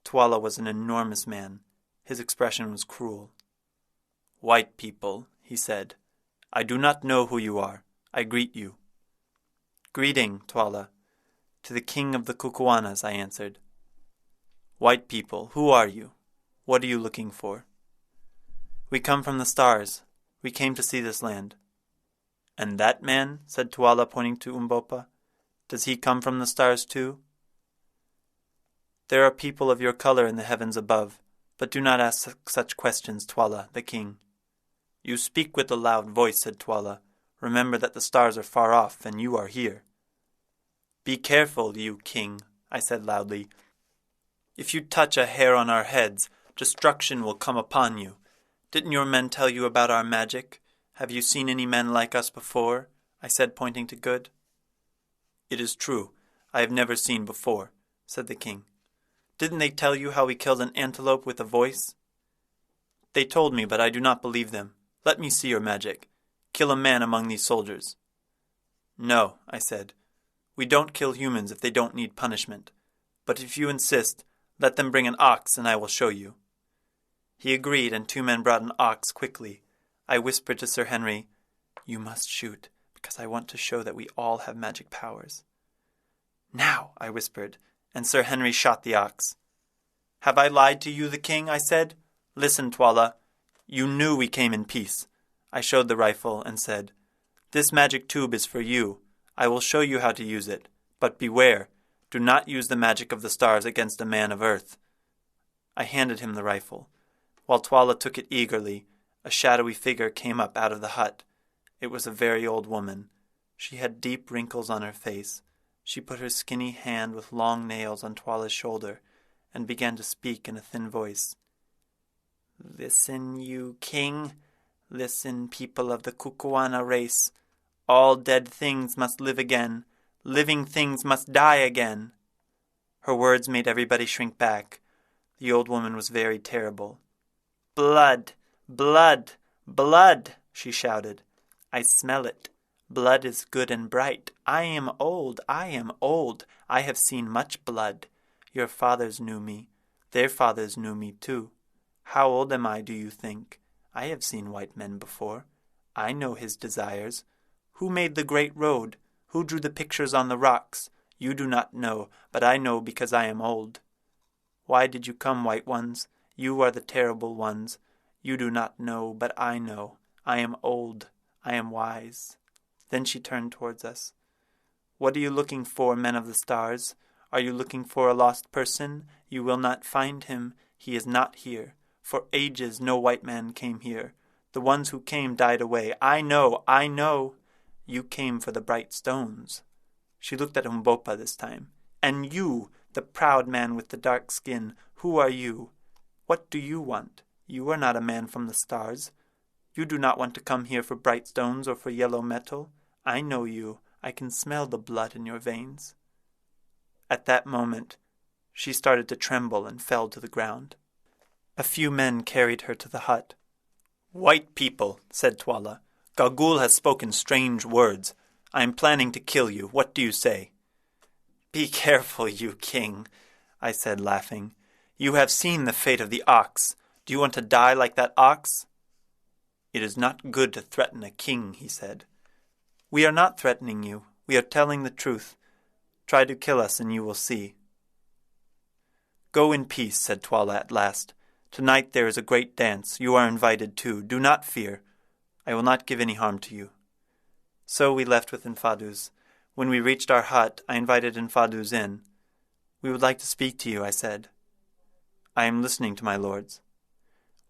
TWALA was an enormous man. His expression was cruel. "White people," he said, "I do not know who you are. I greet you." "Greeting, TWALA." "To the king of the KUKUANAs," I answered. "White people, who are you? What are you looking for?" "We come from the stars. We came to see this land." "And that man," said TWALA, pointing to UMBOPA, "does he come from the stars too?" "There are people of your color in the heavens above, but do not ask such questions, TWALA, the king." You speak with a loud voice, said TWALA. Remember that the stars are far off, and you are here. Be careful, you king, I said loudly. If you touch a hair on our heads, destruction will come upon you. Didn't your men tell you about our magic? Have you seen any men like us before? I said, pointing to Good. It is true. I have never seen before, said the king. Didn't they tell you how we killed an antelope with a voice? They told me, but I do not believe them. Let me see your magic. Kill a man among these soldiers. No, I said. We don't kill humans if they don't need punishment. But if you insist, let them bring an ox and I will show you. He agreed, and 2 men brought an ox quickly. I whispered to Sir Henry, You must shoot, because I want to show that we all have magic powers. Now, I whispered, and Sir Henry shot the ox. Have I lied to you, the king? I said. Listen, TWALA. You knew we came in peace. I showed the rifle and said, This magic tube is for you. I will show you how to use it. But beware, do not use the magic of the stars against a man of earth. I handed him the rifle. While TWALA took it eagerly, a shadowy figure came up out of the hut. It was a very old woman. She had deep wrinkles on her face. She put her skinny hand with long nails on TWALA's shoulder and began to speak in a thin voice. Listen, you king. Listen, people of the KUKUANA race. All dead things must live again. Living things must die again. Her words made everybody shrink back. The old woman was very terrible. Blood, blood, blood, she shouted. I smell it. Blood is good and bright. I am old, I am old. I have seen much blood. Your fathers knew me. Their fathers knew me too. How old am I, do you think? I have seen white men before. I know his desires. Who made the great road? Who drew the pictures on the rocks? You do not know, but I know because I am old. Why did you come, white ones? You are the terrible ones. You do not know, but I know. I am old. I am wise. Then she turned towards us. What are you looking for, men of the stars? Are you looking for a lost person? You will not find him. He is not here. For ages no white man came here. The ones who came died away. I know, I know. You came for the bright stones. She looked at UMBOPA this time. And you, the proud man with the dark skin, who are you? What do you want? You are not a man from the stars. You do not want to come here for bright stones or for yellow metal. I know you. I can smell the blood in your veins. At that moment, she started to tremble and fell to the ground. A few men carried her to the hut. White people, said TWALA. Gagool has spoken strange words. I am planning to kill you. What do you say? Be careful, you king, I said, laughing. You have seen the fate of the ox. Do you want to die like that ox? It is not good to threaten a king, he said. We are not threatening you. We are telling the truth. Try to kill us and you will see. Go in peace, said TWALA at last. Tonight there is a great dance. You are invited too. Do not fear. I will not give any harm to you. So we left with Infadus. When we reached our hut, I invited Infadus in. We would like to speak to you, I said. I am listening to my lords.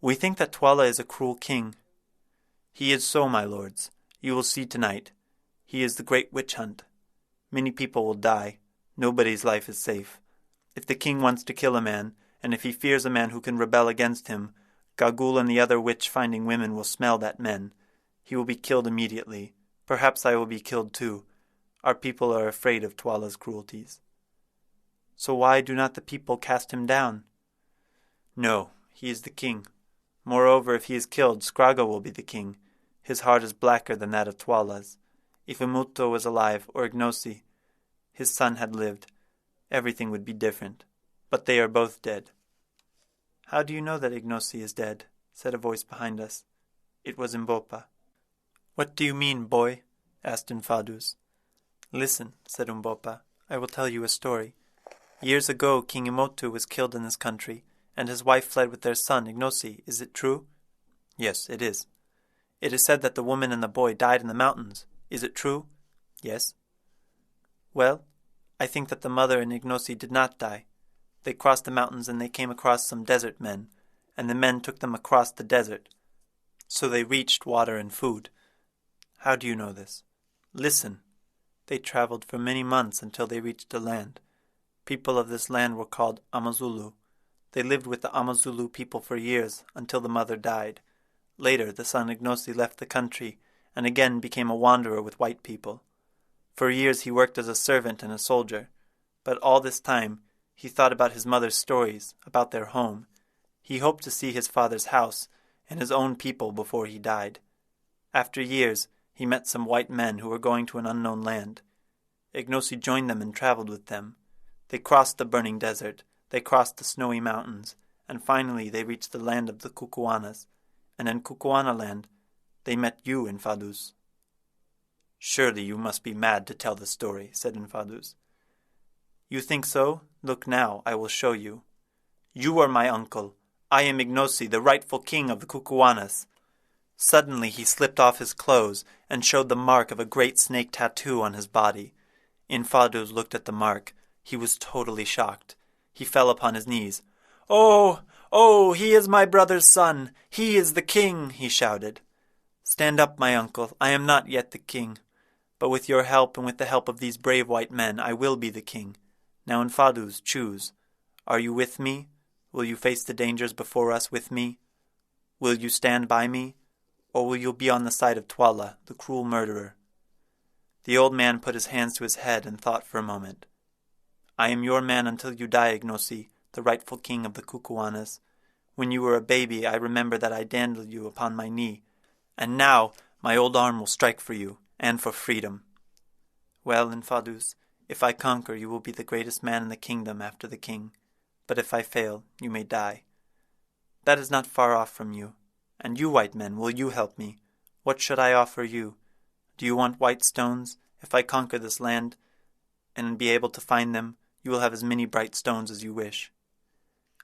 We think that TWALA is a cruel king. He is so, my lords. You will see tonight. He is the great witch hunt. Many people will die. Nobody's life is safe. If the king wants to kill a man, and if he fears a man who can rebel against him, Gagool and the other witch-finding women will smell that men. He will be killed immediately. Perhaps I will be killed too. Our people are afraid of TWALA's cruelties. So why do not the people cast him down? No, he is the king. Moreover, if he is killed, Scraga will be the king. His heart is blacker than that of TWALA's. If Umuto was alive, or Ignosi, his son had lived, everything would be different. But they are both dead. How do you know that Ignosi is dead? Said a voice behind us. It was UMBOPA. What do you mean, boy? Asked Infadus. Listen, said UMBOPA. I will tell you a story. Years ago, King Imotu was killed in this country, and his wife fled with their son, Ignosi. Is it true? Yes, it is. It is said that the woman and the boy died in the mountains. Is it true? Yes. Well, I think that the mother and Ignosi did not die. They crossed the mountains and they came across some desert men, and the men took them across the desert. So they reached water and food. How do you know this? Listen. They traveled for many months until they reached a land. People of this land were called Amazulu. They lived with the Amazulu people for years until the mother died. Later, the son Ignosi left the country and again became a wanderer with white people. For years he worked as a servant and a soldier, but all this time he thought about his mother's stories, about their home. He hoped to see his father's house and his own people before he died. After years, he met some white men who were going to an unknown land. Ignosi joined them and traveled with them. They crossed the burning desert, they crossed the snowy mountains, and finally they reached the land of the KUKUANAs, and in KUKUANALAND they met you, Infadus. Surely you must be mad to tell the story, said Infadus. You think so? Look now, I will show you. You are my uncle. I am Ignosi, the rightful king of the KUKUANAs. Suddenly he slipped off his clothes and showed the mark of a great snake tattoo on his body. Infadus looked at the mark. He was totally shocked. He fell upon his knees. Oh, oh, he is my brother's son. He is the king, he shouted. Stand up, my uncle. I am not yet the king. But with your help and with the help of these brave white men, I will be the king. Now, Infadus, choose. Are you with me? Will you face the dangers before us with me? Will you stand by me? Or will you be on the side of TWALA, the cruel murderer? The old man put his hands to his head and thought for a moment. I am your man until you die, Ignosi, the rightful king of the KUKUANAs. When you were a baby, I remember that I dandled you upon my knee, and now my old arm will strike for you, and for freedom. Well, Infadus, if I conquer, you will be the greatest man in the kingdom after the king, but if I fail, you may die. That is not far off from you. And you, white men, will you help me? What should I offer you? Do you want white stones? If I conquer this land and be able to find them, you will have as many bright stones as you wish.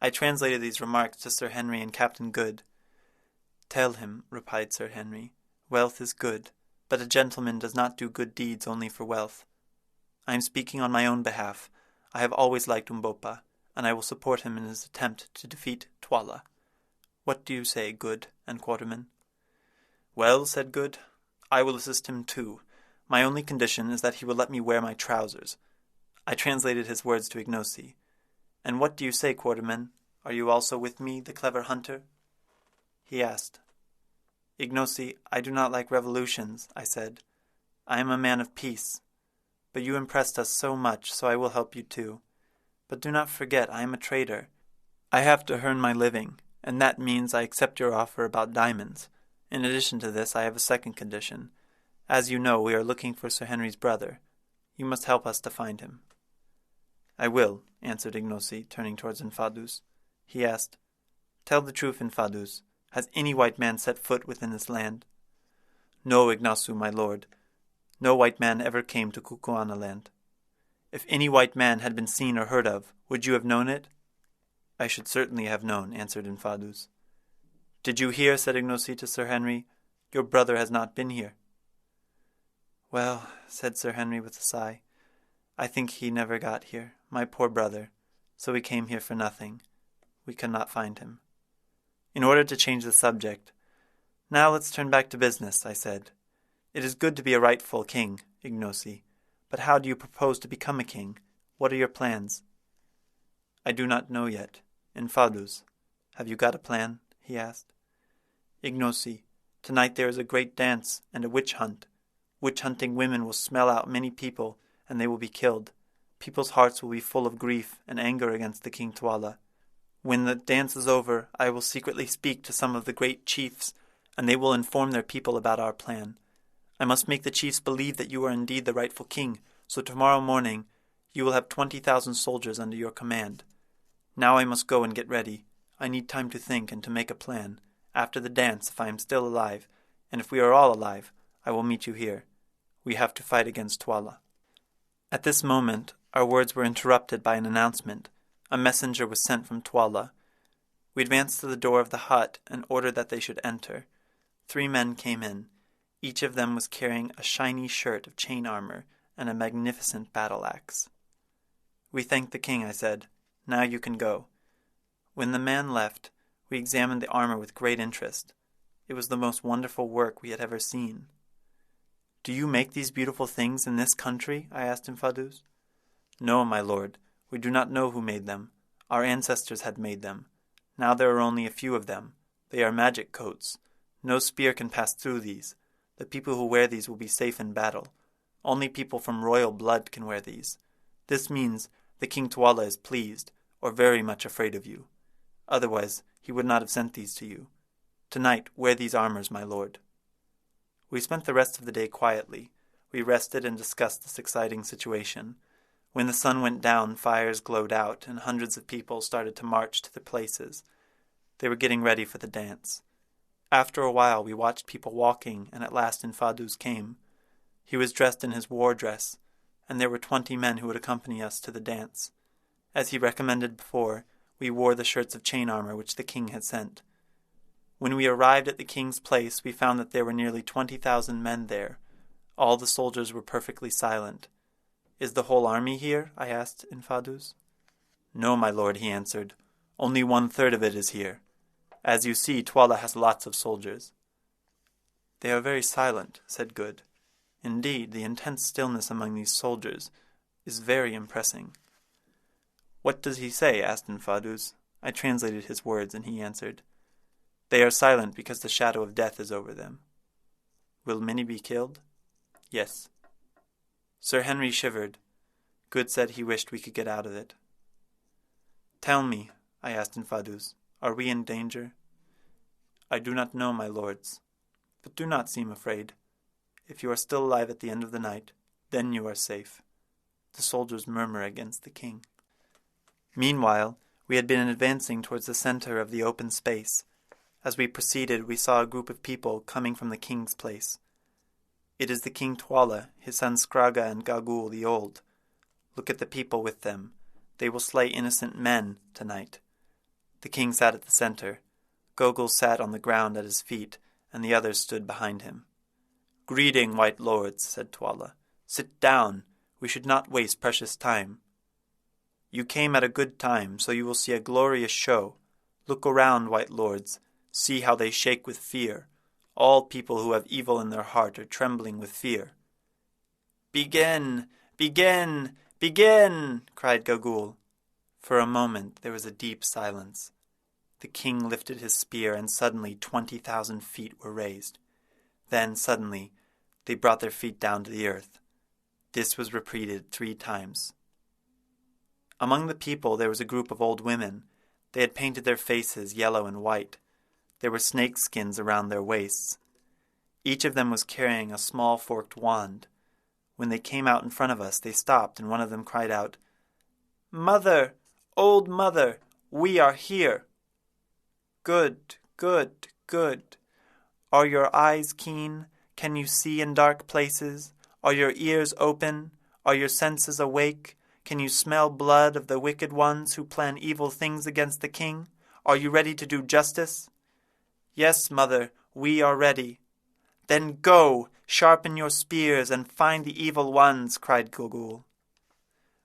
I translated these remarks to Sir Henry and Captain Good. Tell him, replied Sir Henry, wealth is good, but a gentleman does not do good deeds only for wealth. I am speaking on my own behalf. I have always liked UMBOPA, and I will support him in his attempt to defeat TWALA. What do you say, Good and Quarterman? Well, said Good, I will assist him too. My only condition is that he will let me wear my trousers. I translated his words to Ignosi. And what do you say, Quarterman? Are you also with me, the clever hunter? He asked. Ignosi, I do not like revolutions, I said. I am a man of peace. But you impressed us so much, so I will help you too. But do not forget, I am a trader. I have to earn my living, and that means I accept your offer about diamonds. In addition to this, I have a second condition. As you know, we are looking for Sir Henry's brother. You must help us to find him. I will, answered Ignosi, turning towards Infadus. He asked, Tell the truth, Infadus. Has any white man set foot within this land? No, Ignasu, my lord. No white man ever came to KUKUANALAND. If any white man had been seen or heard of, would you have known it? I should certainly have known, answered Infadus. Did you hear, said Ignosi to Sir Henry, your brother has not been here. Well, said Sir Henry with a sigh, I think he never got here, my poor brother, so we came here for nothing. We could not find him. In order to change the subject, now let's turn back to business, I said. It is good to be a rightful king, Ignosi, but how do you propose to become a king? What are your plans? I do not know yet. Infadus, have you got a plan? He asked. Ignosi, tonight there is a great dance and a witch hunt. Witch-hunting women will smell out many people, and they will be killed. People's hearts will be full of grief and anger against the King TWALA. When the dance is over, I will secretly speak to some of the great chiefs, and they will inform their people about our plan. I must make the chiefs believe that you are indeed the rightful king, so tomorrow morning you will have 20,000 soldiers under your command. Now I must go and get ready. I need time to think and to make a plan. After the dance, if I am still alive, and if we are all alive, I will meet you here. We have to fight against TWALA. At this moment, our words were interrupted by an announcement. A messenger was sent from TWALA. We advanced to the door of the hut and ordered that they should enter. 3 men came in. Each of them was carrying a shiny shirt of chain armor and a magnificent battle-axe. We thank the king, I said. Now you can go. When the man left, we examined the armor with great interest. It was the most wonderful work we had ever seen. "Do you make these beautiful things in this country?" I asked in Faduz. "No, my lord, we do not know who made them. Our ancestors had made them. Now there are only a few of them. They are magic coats. No spear can pass through these. The people who wear these will be safe in battle. Only people from royal blood can wear these. This means the King TWALA is pleased, or very much afraid of you. Otherwise, he would not have sent these to you. Tonight, wear these armors, my lord." We spent the rest of the day quietly. We rested and discussed this exciting situation. When the sun went down, fires glowed out, and hundreds of people started to march to their places. They were getting ready for the dance. After a while, we watched people walking, and at last Infaduz came. He was dressed in his war dress, and there were 20 men who would accompany us to the dance. As he recommended before, we wore the shirts of chain armor which the king had sent. When we arrived at the king's place, we found that there were nearly 20,000 men there. All the soldiers were perfectly silent. "Is the whole army here?" I asked in Faduz. "No, my lord," he answered. "Only 1/3 of it is here. As you see, TWALA has lots of soldiers." "They are very silent," said Good. "Indeed, the intense stillness among these soldiers is very impressing." "What does he say?" asked Infaduz. I translated his words, and he answered, "They are silent because the shadow of death is over them." "Will many be killed?" "Yes." Sir Henry shivered. Good said he wished we could get out of it. "Tell me," I asked Infaduz, "are we in danger?" "I do not know, my lords. But do not seem afraid. If you are still alive at the end of the night, then you are safe." The soldiers murmur against the king. Meanwhile, we had been advancing towards the center of the open space. As we proceeded, we saw a group of people coming from the king's place. "It is the King TWALA, his sons Skraga and Gagul the Old. Look at the people with them. They will slay innocent men tonight." The king sat at the center. Gogol sat on the ground at his feet, and the others stood behind him. "Greeting, white lords," said TWALA. "Sit down. We should not waste precious time." "You came at a good time, so you will see a glorious show. Look around, white lords. See how they shake with fear. All people who have evil in their heart are trembling with fear." "Begin! Begin! Begin!" cried Gagul. For a moment there was a deep silence. The king lifted his spear, and suddenly 20,000 feet were raised. Then, suddenly, they brought their feet down to the earth. This was repeated 3 times. Among the people there was a group of old women. They had painted their faces yellow and white. There were snake skins around their waists. Each of them was carrying a small forked wand. When they came out in front of us, they stopped, and one of them cried out, "Mother, old mother, we are here." "Good, good, good. Are your eyes keen? Can you see in dark places? Are your ears open? Are your senses awake? Can you smell blood of the wicked ones who plan evil things against the king? Are you ready to do justice?" "Yes, mother, we are ready." "Then go, sharpen your spears, and find the evil ones," cried Gogol.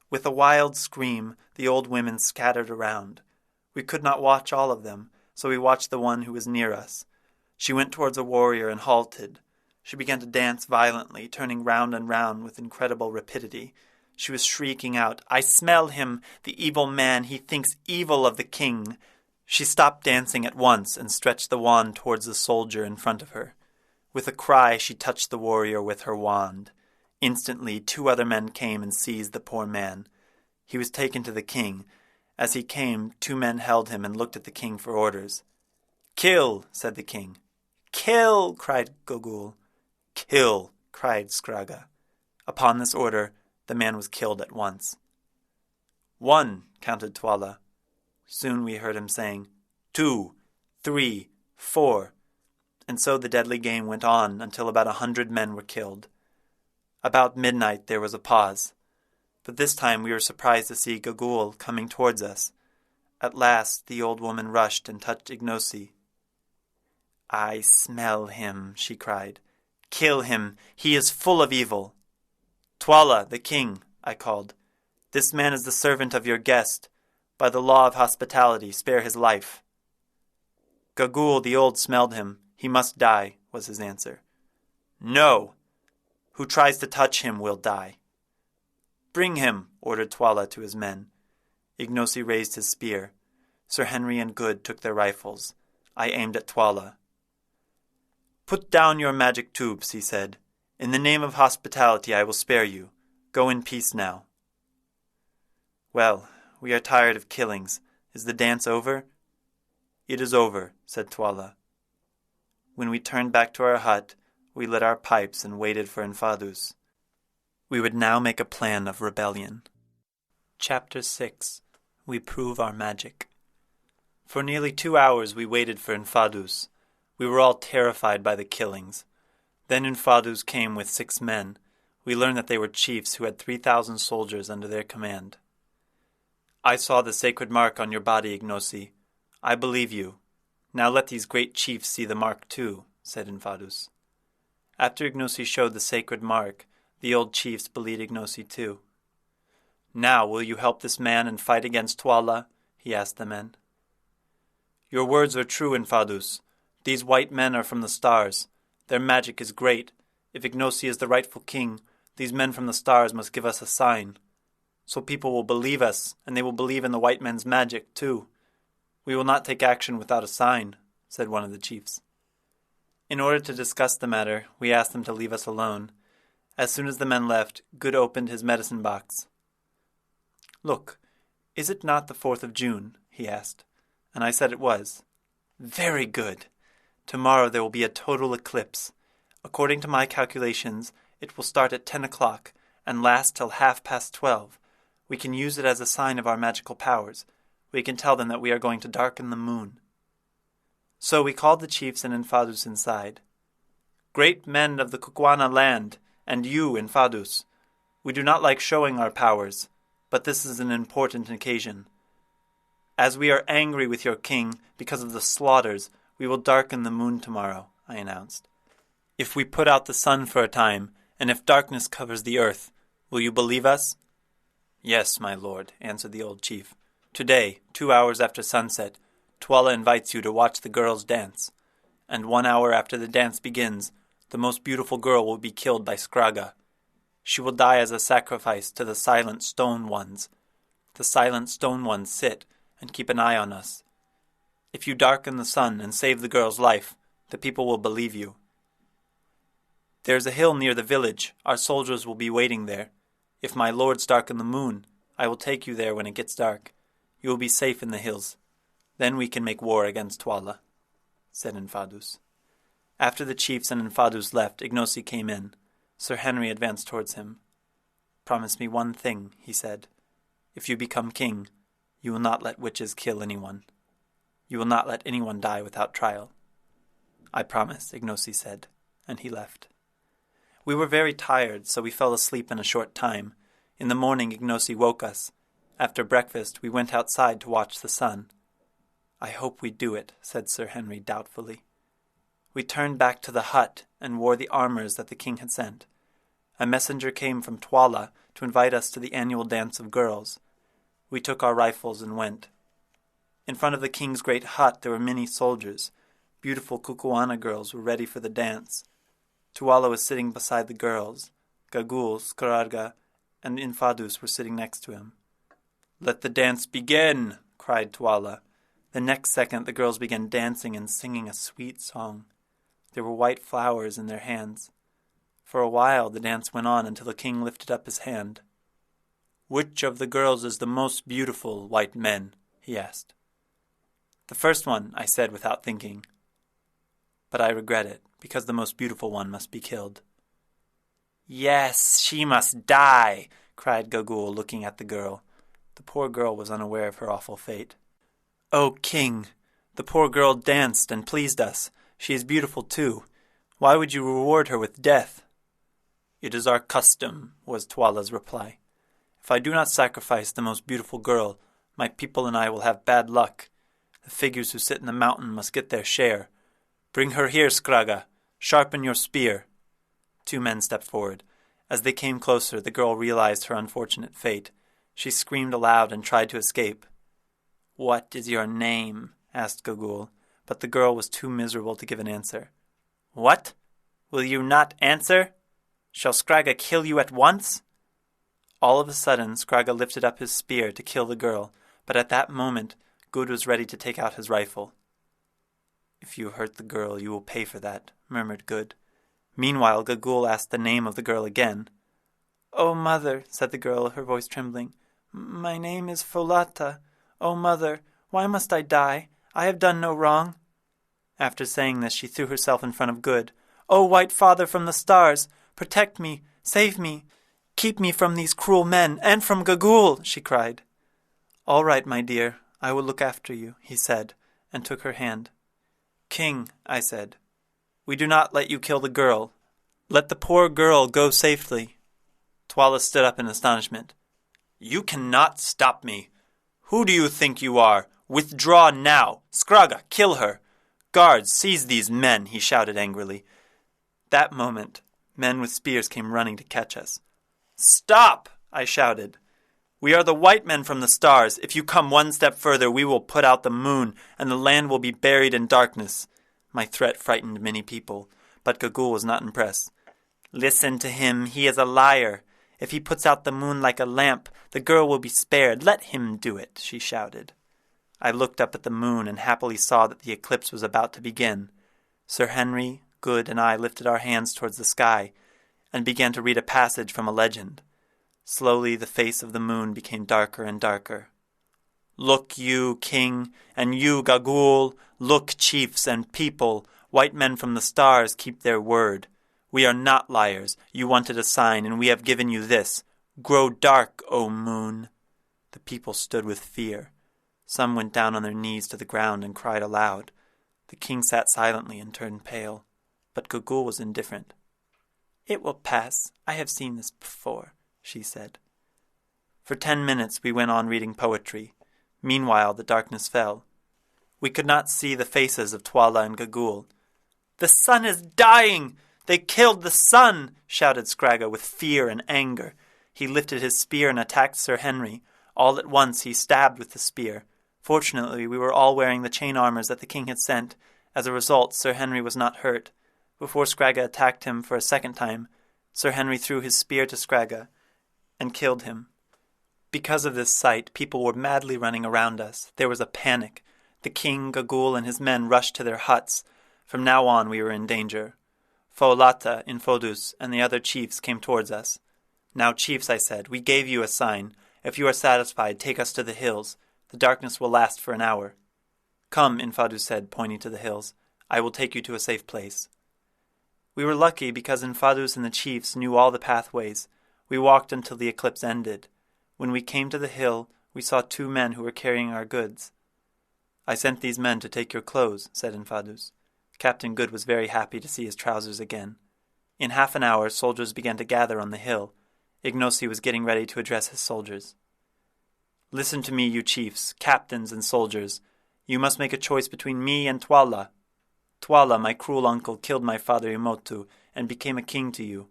With a wild scream, the old women scattered around. We could not watch all of them, so we watched the one who was near us. She went towards a warrior and halted. She began to dance violently, turning round and round with incredible rapidity. She was shrieking out, "I smell him, the evil man, he thinks evil of the king." She stopped dancing at once and stretched the wand towards the soldier in front of her. With a cry, she touched the warrior with her wand. Instantly, 2 other men came and seized the poor man. He was taken to the king. As he came, 2 men held him and looked at the king for orders. "Kill," said the king. "Kill," cried Gogol. "Kill," cried Skraga. Upon this order, the man was killed at once. "1," counted TWALA. Soon we heard him saying, 2, 3, 4, and so the deadly game went on until about 100 men were killed. About midnight there was a pause, but this time we were surprised to see Gogol coming towards us. At last the old woman rushed and touched Ignosi. "I smell him," she cried. "Kill him, he is full of evil." "TWALA, the king," I called. "This man is the servant of your guest. By the law of hospitality, spare his life." Gogol the old smelled him. "He must die," was his answer. "No! Who tries to touch him will die." "Bring him," ordered TWALA to his men. Ignacy raised his spear. Sir Henry and Good took their rifles. I aimed at TWALA. "Put down your magic tubes," he said. "In the name of hospitality I will spare you. Go in peace now." "Well, we are tired of killings. Is the dance over?" "It is over," said TWALA. When we turned back to our hut, we lit our pipes and waited for Enfadus. We would now make a plan of rebellion. Chapter 6. We Prove Our Magic. For nearly 2 hours we waited for Enfadus. We were all terrified by the killings. Then Enfadus came with 6 men. We learned that they were chiefs who had 3,000 soldiers under their command. "I saw the sacred mark on your body, Ignacy. I believe you. Now let these great chiefs see the mark too," said Enfadus. After Ignacy showed the sacred mark, the old chiefs believed Ignacy too. "Now will you help this man and fight against TWALA?" he asked the men. "Your words are true, Enfadus. These white men are from the stars. Their magic is great. If Ignacy is the rightful king, these men from the stars must give us a sign. So people will believe us, and they will believe in the white men's magic too. We will not take action without a sign," said one of the chiefs. In order to discuss the matter, we asked them to leave us alone. As soon as the men left, Good opened his medicine box. "Look, is it not the 4th of June?" he asked, and I said it was. "Very good. Tomorrow there will be a total eclipse. According to my calculations, it will start at 10 o'clock and last till 12:30. We can use it as a sign of our magical powers. We can tell them that we are going to darken the moon." So we called the chiefs and Enfadus inside. "Great men of the KUKUANALAND, and you, Enfadus, we do not like showing our powers, but this is an important occasion. As we are angry with your king because of the slaughters, we will darken the moon tomorrow," I announced. "If we put out the sun for a time, and if darkness covers the earth, will you believe us?" "Yes, my lord," answered the old chief. "Today, 2 hours after sunset, TWALA invites you to watch the girls dance. And 1 hour after the dance begins, the most beautiful girl will be killed by Skraga. She will die as a sacrifice to the silent stone ones. The silent stone ones sit and keep an eye on us. If you darken the sun and save the girl's life, the people will believe you. There is a hill near the village. Our soldiers will be waiting there. If my lords darken the moon, I will take you there when it gets dark. You will be safe in the hills. Then we can make war against TWALA," said Enfadus. After the chiefs and Enfadus left, Ignacy came in. Sir Henry advanced towards him. "Promise me one thing," he said. "If you become king, you will not let witches kill anyone. You will not let anyone die without trial." "I promise," Ignacy said, and he left. We were very tired, so we fell asleep in a short time. In the morning Ignacy woke us. After breakfast we went outside to watch the sun. "I hope we do it," said Sir Henry doubtfully. We turned back to the hut and wore the armors that the king had sent. A messenger came from TWALA to invite us to the annual dance of girls. We took our rifles and went. In front of the king's great hut there were many soldiers. Beautiful KUKUANA girls were ready for the dance. TWALA was sitting beside the girls. Gagul, Skrarga, and Enfadus were sitting next to him. "Let the dance begin!" cried TWALA. The next second the girls began dancing and singing a sweet song. There were white flowers in their hands. For a while the dance went on until the king lifted up his hand. "Which of the girls is the most beautiful, white men?" he asked. "The first one," I said without thinking. "But I regret it, because the most beautiful one must be killed." "Yes, she must die," cried Gagul, looking at the girl. The poor girl was unaware of her awful fate. "O king, the poor girl danced and pleased us. She is beautiful too. Why would you reward her with death?" "It is our custom," was TWALA's reply. "If I do not sacrifice the most beautiful girl, my people and I will have bad luck. The figures who sit in the mountain must get their share. Bring her here, Skraga. Sharpen your spear." 2 men stepped forward. As they came closer, the girl realized her unfortunate fate. She screamed aloud and tried to escape. "What is your name?" asked Gagul, but the girl was too miserable to give an answer. "What? Will you not answer? Shall Scragga kill you at once?" All of a sudden, Scragga lifted up his spear to kill the girl, but at that moment, Good was ready to take out his rifle. "If you hurt the girl, you will pay for that," murmured Good. Meanwhile, Gagul asked the name of the girl again. "Oh, mother," said the girl, her voice trembling. "My name is Folata. Oh, mother, why must I die? I have done no wrong." After saying this, she threw herself in front of Good. "Oh, white father from the stars, protect me, save me. Keep me from these cruel men, and from Gagul," she cried. "All right, my dear, I will look after you," he said, and took her hand. "King," I said, "we do not let you kill the girl. Let the poor girl go safely." TWALA stood up in astonishment. "You cannot stop me. Who do you think you are? Withdraw now. Scragga, kill her. Guards, seize these men," he shouted angrily. That moment, men with spears came running to catch us. "Stop!" I shouted. "We are the white men from the stars. If you come one step further, we will put out the moon, and the land will be buried in darkness." My threat frightened many people, but Gagul was not impressed. "Listen to him. He is a liar. If he puts out the moon like a lamp, the girl will be spared. Let him do it," she shouted. I looked up at the moon and happily saw that the eclipse was about to begin. Sir Henry, Good, and I lifted our hands towards the sky and began to read a passage from a legend. Slowly the face of the moon became darker and darker. "Look you, king, and you, Gagul, look, chiefs and people, white men from the stars keep their word. We are not liars. You wanted a sign, and we have given you this. Grow dark, O moon." The people stood with fear. Some went down on their knees to the ground and cried aloud. The king sat silently and turned pale, but Gagul was indifferent. "It will pass. I have seen this before," she said. For 10 minutes we went on reading poetry. Meanwhile the darkness fell. We could not see the faces of TWALA and Gagul. "The sun is dying! They killed the sun!" shouted Scragga with fear and anger. He lifted his spear and attacked Sir Henry. All at once he stabbed with the spear. Fortunately, we were all wearing the chain armors that the king had sent. As a result, Sir Henry was not hurt. Before Scragga attacked him for a second time, Sir Henry threw his spear to Scragga and killed him. Because of this sight, people were madly running around us. There was a panic. The king, Gagul, and his men rushed to their huts. From now on, we were in danger. Foolata, Infodus, and the other chiefs came towards us. "Now, chiefs," I said, "we gave you a sign. If you are satisfied, take us to the hills. The darkness will last for an hour." "Come," Infodus said, pointing to the hills. "I will take you to a safe place." We were lucky because Infodus and the chiefs knew all the pathways. We walked until the eclipse ended. When we came to the hill, we saw 2 men who were carrying our goods. "I sent these men to take your clothes," said Infodus. Captain Good was very happy to see his trousers again. In half an hour, soldiers began to gather on the hill. Ignacy was getting ready to address his soldiers. "Listen to me, you chiefs, captains, and soldiers. You must make a choice between me and TWALA. TWALA, my cruel uncle, killed my father Imotu and became a king to you.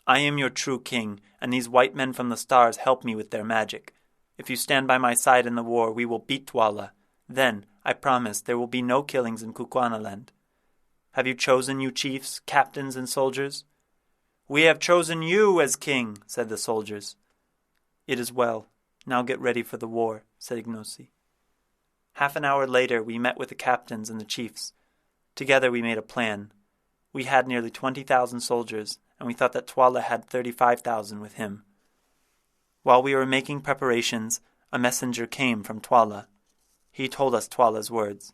I am your true king, and these white men from the stars help me with their magic. If you stand by my side in the war, we will beat TWALA. Then, I promise, there will be no killings in KUKUANALAND. Have you chosen, you chiefs, captains, and soldiers?" "We have chosen you as king," said the soldiers. "It is well. Now get ready for the war," said Ignacy. Half an hour later, we met with the captains and the chiefs. Together we made a plan. We had nearly 20,000 soldiers, and we thought that TWALA had 35,000 with him. While we were making preparations, a messenger came from TWALA. He told us TWALA's words.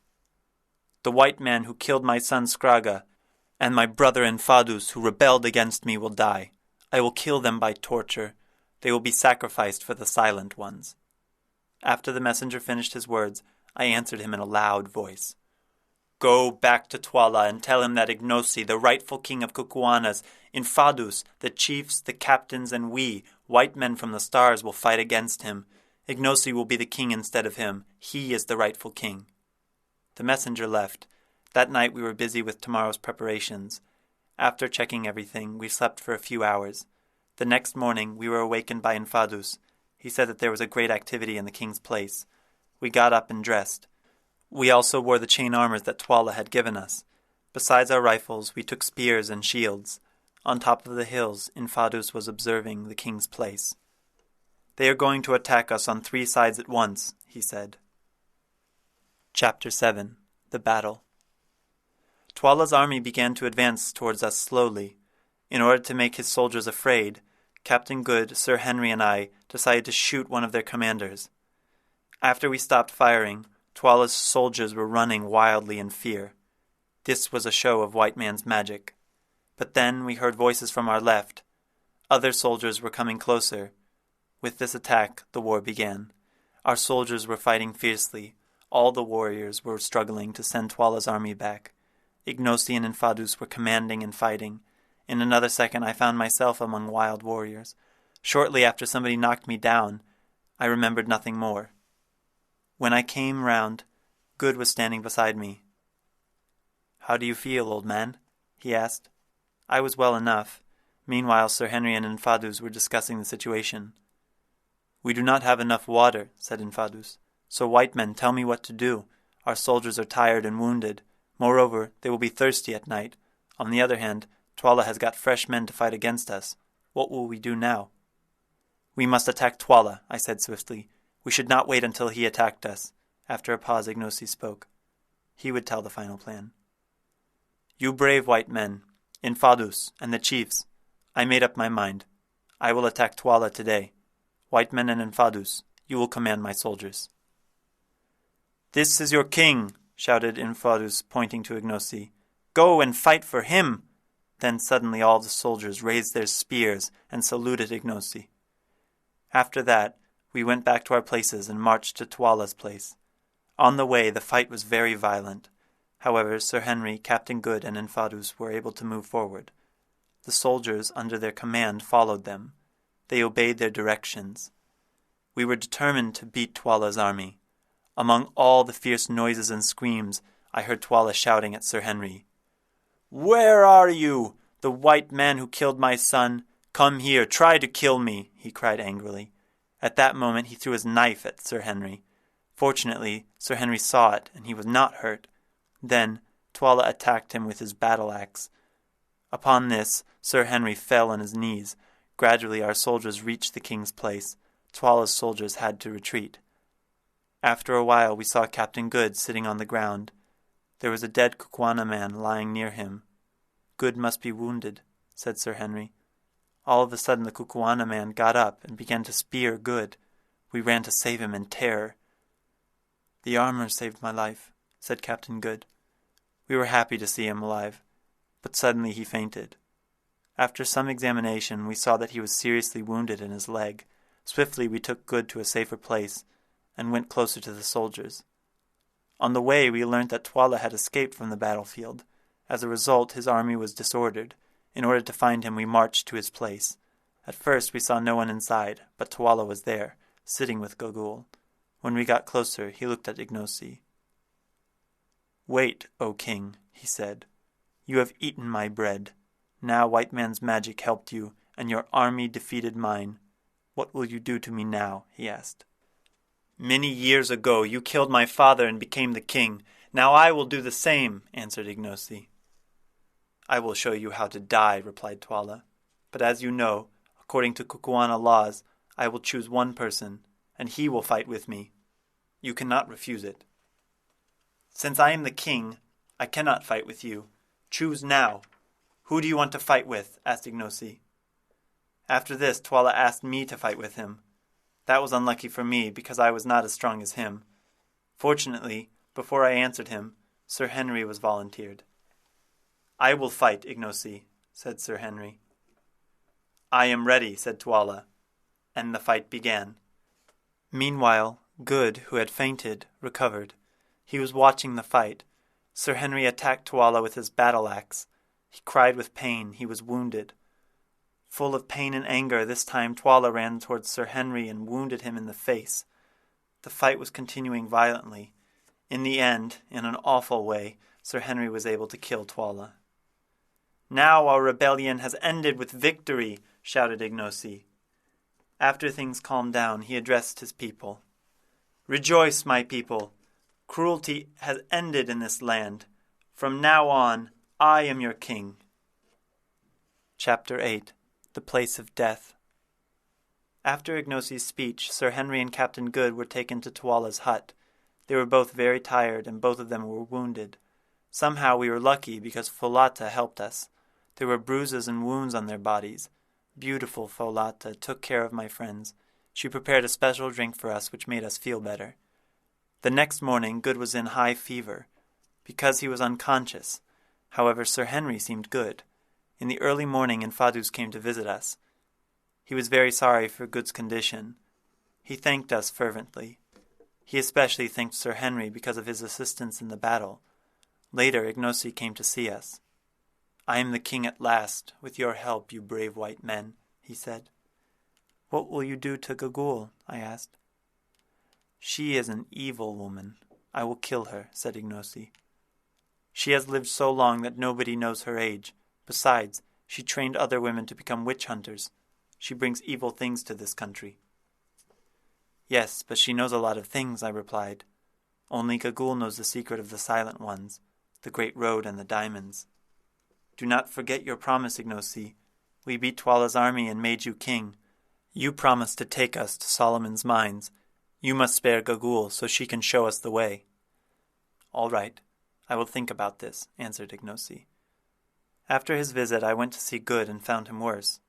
"The white man who killed my son Scragga and my brother Infodus who rebelled against me will die. I will kill them by torture. They will be sacrificed for the silent ones." After the messenger finished his words, I answered him in a loud voice. "Go back to TWALA and tell him that Ignacy, the rightful king of Kukuanas, Infodus, the chiefs, the captains, and we, white men from the stars, will fight against him. Ignacy will be the king instead of him. He is the rightful king." The messenger left. That night we were busy with tomorrow's preparations. After checking everything, we slept for a few hours. The next morning we were awakened by Infodus. He said that there was a great activity in the king's place. We got up and dressed. We also wore the chain armors that TWALA had given us. Besides our rifles, we took spears and shields. On top of the hills, Infadus was observing the king's place. "They are going to attack us on 3 sides at once," he said. Chapter 7. The Battle. TWALA's army began to advance towards us slowly. In order to make his soldiers afraid, Captain Good, Sir Henry, and I decided to shoot one of their commanders. After we stopped firing, TWALA's soldiers were running wildly in fear. This was a show of white man's magic. But then we heard voices from our left. Other soldiers were coming closer. With this attack, the war began. Our soldiers were fighting fiercely. All the warriors were struggling to send TWALA's army back. Ignosi and Infadus were commanding and fighting. In another second I found myself among wild warriors. Shortly after somebody knocked me down, I remembered nothing more. When I came round, Good was standing beside me. "How do you feel, old man?" he asked. I was well enough. Meanwhile, Sir Henry and Infadus were discussing the situation. "We do not have enough water," said Infadus. "So white men, tell me what to do. Our soldiers are tired and wounded. Moreover, they will be thirsty at night. On the other hand, TWALA has got fresh men to fight against us. What will we do now?" "We must attack TWALA," I said swiftly. "We should not wait until he attacked us." After a pause, Ignosi spoke. He would tell the final plan. "You brave white men, Infadus, and the chiefs, I made up my mind. I will attack TWALA today. White men and Infadus, you will command my soldiers." "This is your king," shouted Infadus, pointing to Ignosi. "Go and fight for him." Then suddenly all the soldiers raised their spears and saluted Ignosi. After that, we went back to our places and marched to TWALA's place. On the way, the fight was very violent. However, Sir Henry, Captain Good, and Infadus were able to move forward. The soldiers under their command followed them. They obeyed their directions. We were determined to beat TWALA's army. Among all the fierce noises and screams, I heard TWALA shouting at Sir Henry. "Where are you? The white man who killed my son? Come here, try to kill me," he cried angrily. At that moment he threw his knife at Sir Henry. Fortunately, Sir Henry saw it, and he was not hurt. Then TWALA attacked him with his battle-axe. Upon this, Sir Henry fell on his knees. Gradually our soldiers reached the king's place. TWALA's soldiers had to retreat. After a while we saw Captain Good sitting on the ground. There was a dead KUKUANA man lying near him. "Good must be wounded," said Sir Henry. All of a sudden the KUKUANA man got up and began to spear Good. We ran to save him in terror. "The armor saved my life," said Captain Good. We were happy to see him alive, but suddenly he fainted. After some examination, we saw that he was seriously wounded in his leg. Swiftly we took Good to a safer place and went closer to the soldiers. On the way we learned that TWALA had escaped from the battlefield. As a result, his army was disordered. In order to find him, we marched to his place. At first we saw no one inside, but TWALA was there, sitting with Gogul. When we got closer, he looked at Ignosi. "Wait, O king," he said. "You have eaten my bread. Now white man's magic helped you, and your army defeated mine. What will you do to me now?" he asked. "Many years ago you killed my father and became the king. Now I will do the same," answered Ignosi. "I will show you how to die," replied TWALA. "But as you know, according to KUKUANA laws, I will choose one person, and he will fight with me. You cannot refuse it." "Since I am the king, I cannot fight with you. Choose now. Who do you want to fight with?" asked Ignosi. After this, TWALA asked me to fight with him. That was unlucky for me, because I was not as strong as him. Fortunately, before I answered him, Sir Henry was volunteered. "I will fight, Ignosi," said Sir Henry. "I am ready," said TWALA, and the fight began. Meanwhile, Good, who had fainted, recovered. He was watching the fight. Sir Henry attacked TWALA with his battle-axe. He cried with pain. He was wounded. Full of pain and anger, this time TWALA ran towards Sir Henry and wounded him in the face. The fight was continuing violently. In the end, in an awful way, Sir Henry was able to kill TWALA. "Now our rebellion has ended with victory," shouted Ignosi. After things calmed down, he addressed his people. "Rejoice, my people. Cruelty has ended in this land. From now on, I am your king. Chapter 8. The Place of Death. After Ignosi's speech, Sir Henry and Captain Good were taken to TWALA's hut. They were both very tired, and both of them were wounded. Somehow we were lucky because Folata helped us. There were bruises and wounds on their bodies. Beautiful Folata took care of my friends. She prepared a special drink for us which made us feel better. The next morning Good was in high fever, because he was unconscious. However, Sir Henry seemed good. In the early morning Infadus came to visit us. He was very sorry for Good's condition. He thanked us fervently. He especially thanked Sir Henry because of his assistance in the battle. Later Ignosi came to see us. "I am the king at last, with your help, you brave white men," he said. "What will you do to Gagul?" I asked. "She is an evil woman. I will kill her," said Ignosi. "She has lived so long that nobody knows her age. Besides, she trained other women to become witch hunters. She brings evil things to this country." "Yes, but she knows a lot of things," I replied. "Only Gagul knows the secret of the Silent Ones, the Great Road and the diamonds." "Do not forget your promise, Ignosi. We beat TWALA's army and made you king. You promised to take us to Solomon's mines. You must spare Gagul so she can show us the way." "All right. I will think about this," answered Ignosi. After his visit I went to see Good and found him worse.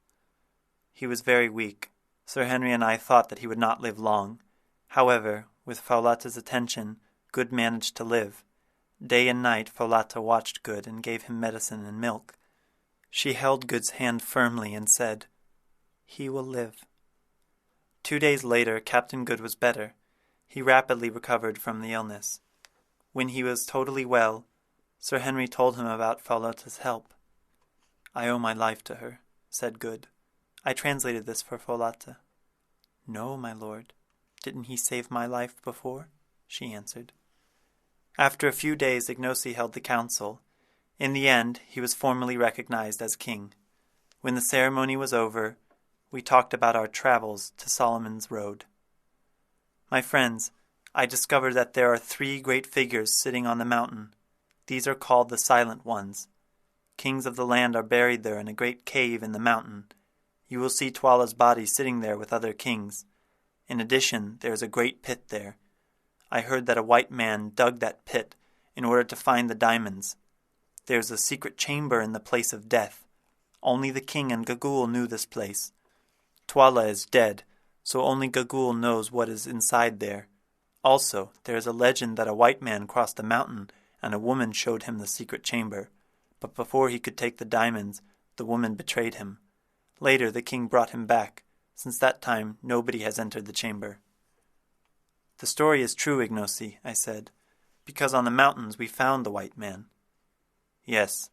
He was very weak. Sir Henry and I thought that he would not live long. However, with Folata's attention, Good managed to live. Day and night Folata watched Good and gave him medicine and milk. She held Good's hand firmly and said, "He will live." 2 days later Captain Good was better. He rapidly recovered from the illness. When he was totally well, Sir Henry told him about Folata's help. "I owe my life to her," said Good. I translated this for Folata. "No, my lord. Didn't he save my life before?" she answered. After a few days Ignosi held the council. In the end, he was formally recognized as king. When the ceremony was over, we talked about our travels to Solomon's Road. "My friends, I discovered that there are 3 great figures sitting on the mountain. These are called the Silent Ones. Kings of the land are buried there in a great cave in the mountain. You will see TWALA's body sitting there with other kings. In addition, there is a great pit there. I heard that a white man dug that pit in order to find the diamonds. There is a secret chamber in the place of death. Only the king and Gagul knew this place. TWALA is dead, so only Gagul knows what is inside there. Also, there is a legend that a white man crossed the mountain and a woman showed him the secret chamber. But before he could take the diamonds, the woman betrayed him. Later the king brought him back. Since that time, nobody has entered the chamber." "The story is true, Ignosi," I said, "because on the mountains we found the white man." "Yes.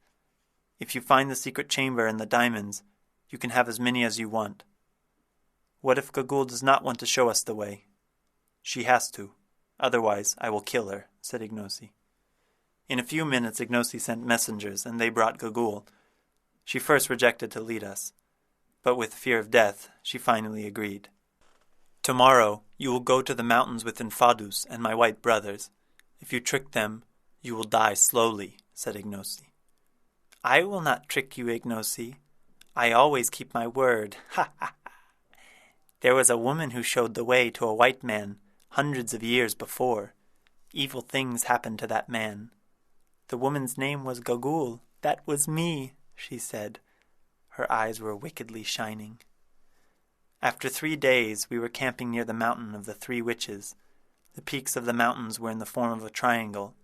If you find the secret chamber and the diamonds, you can have as many as you want." "What if Gagul does not want to show us the way?" "She has to. Otherwise, I will kill her," said Ignosi. In a few minutes Ignosi sent messengers, and they brought Gagul. She first rejected to lead us, but with fear of death, she finally agreed. "Tomorrow you will go to the mountains with Infadus and my white brothers. If you trick them, you will die slowly," said Ignosi. "I will not trick you, Ignosi. I always keep my word. Ha ha ha! There was a woman who showed the way to a white man hundreds of years before. Evil things happened to that man. The woman's name was Gagul. That was me," she said. Her eyes were wickedly shining. After 3 days we were camping near the mountain of the 3 witches. The peaks of the mountains were in the form of a triangle.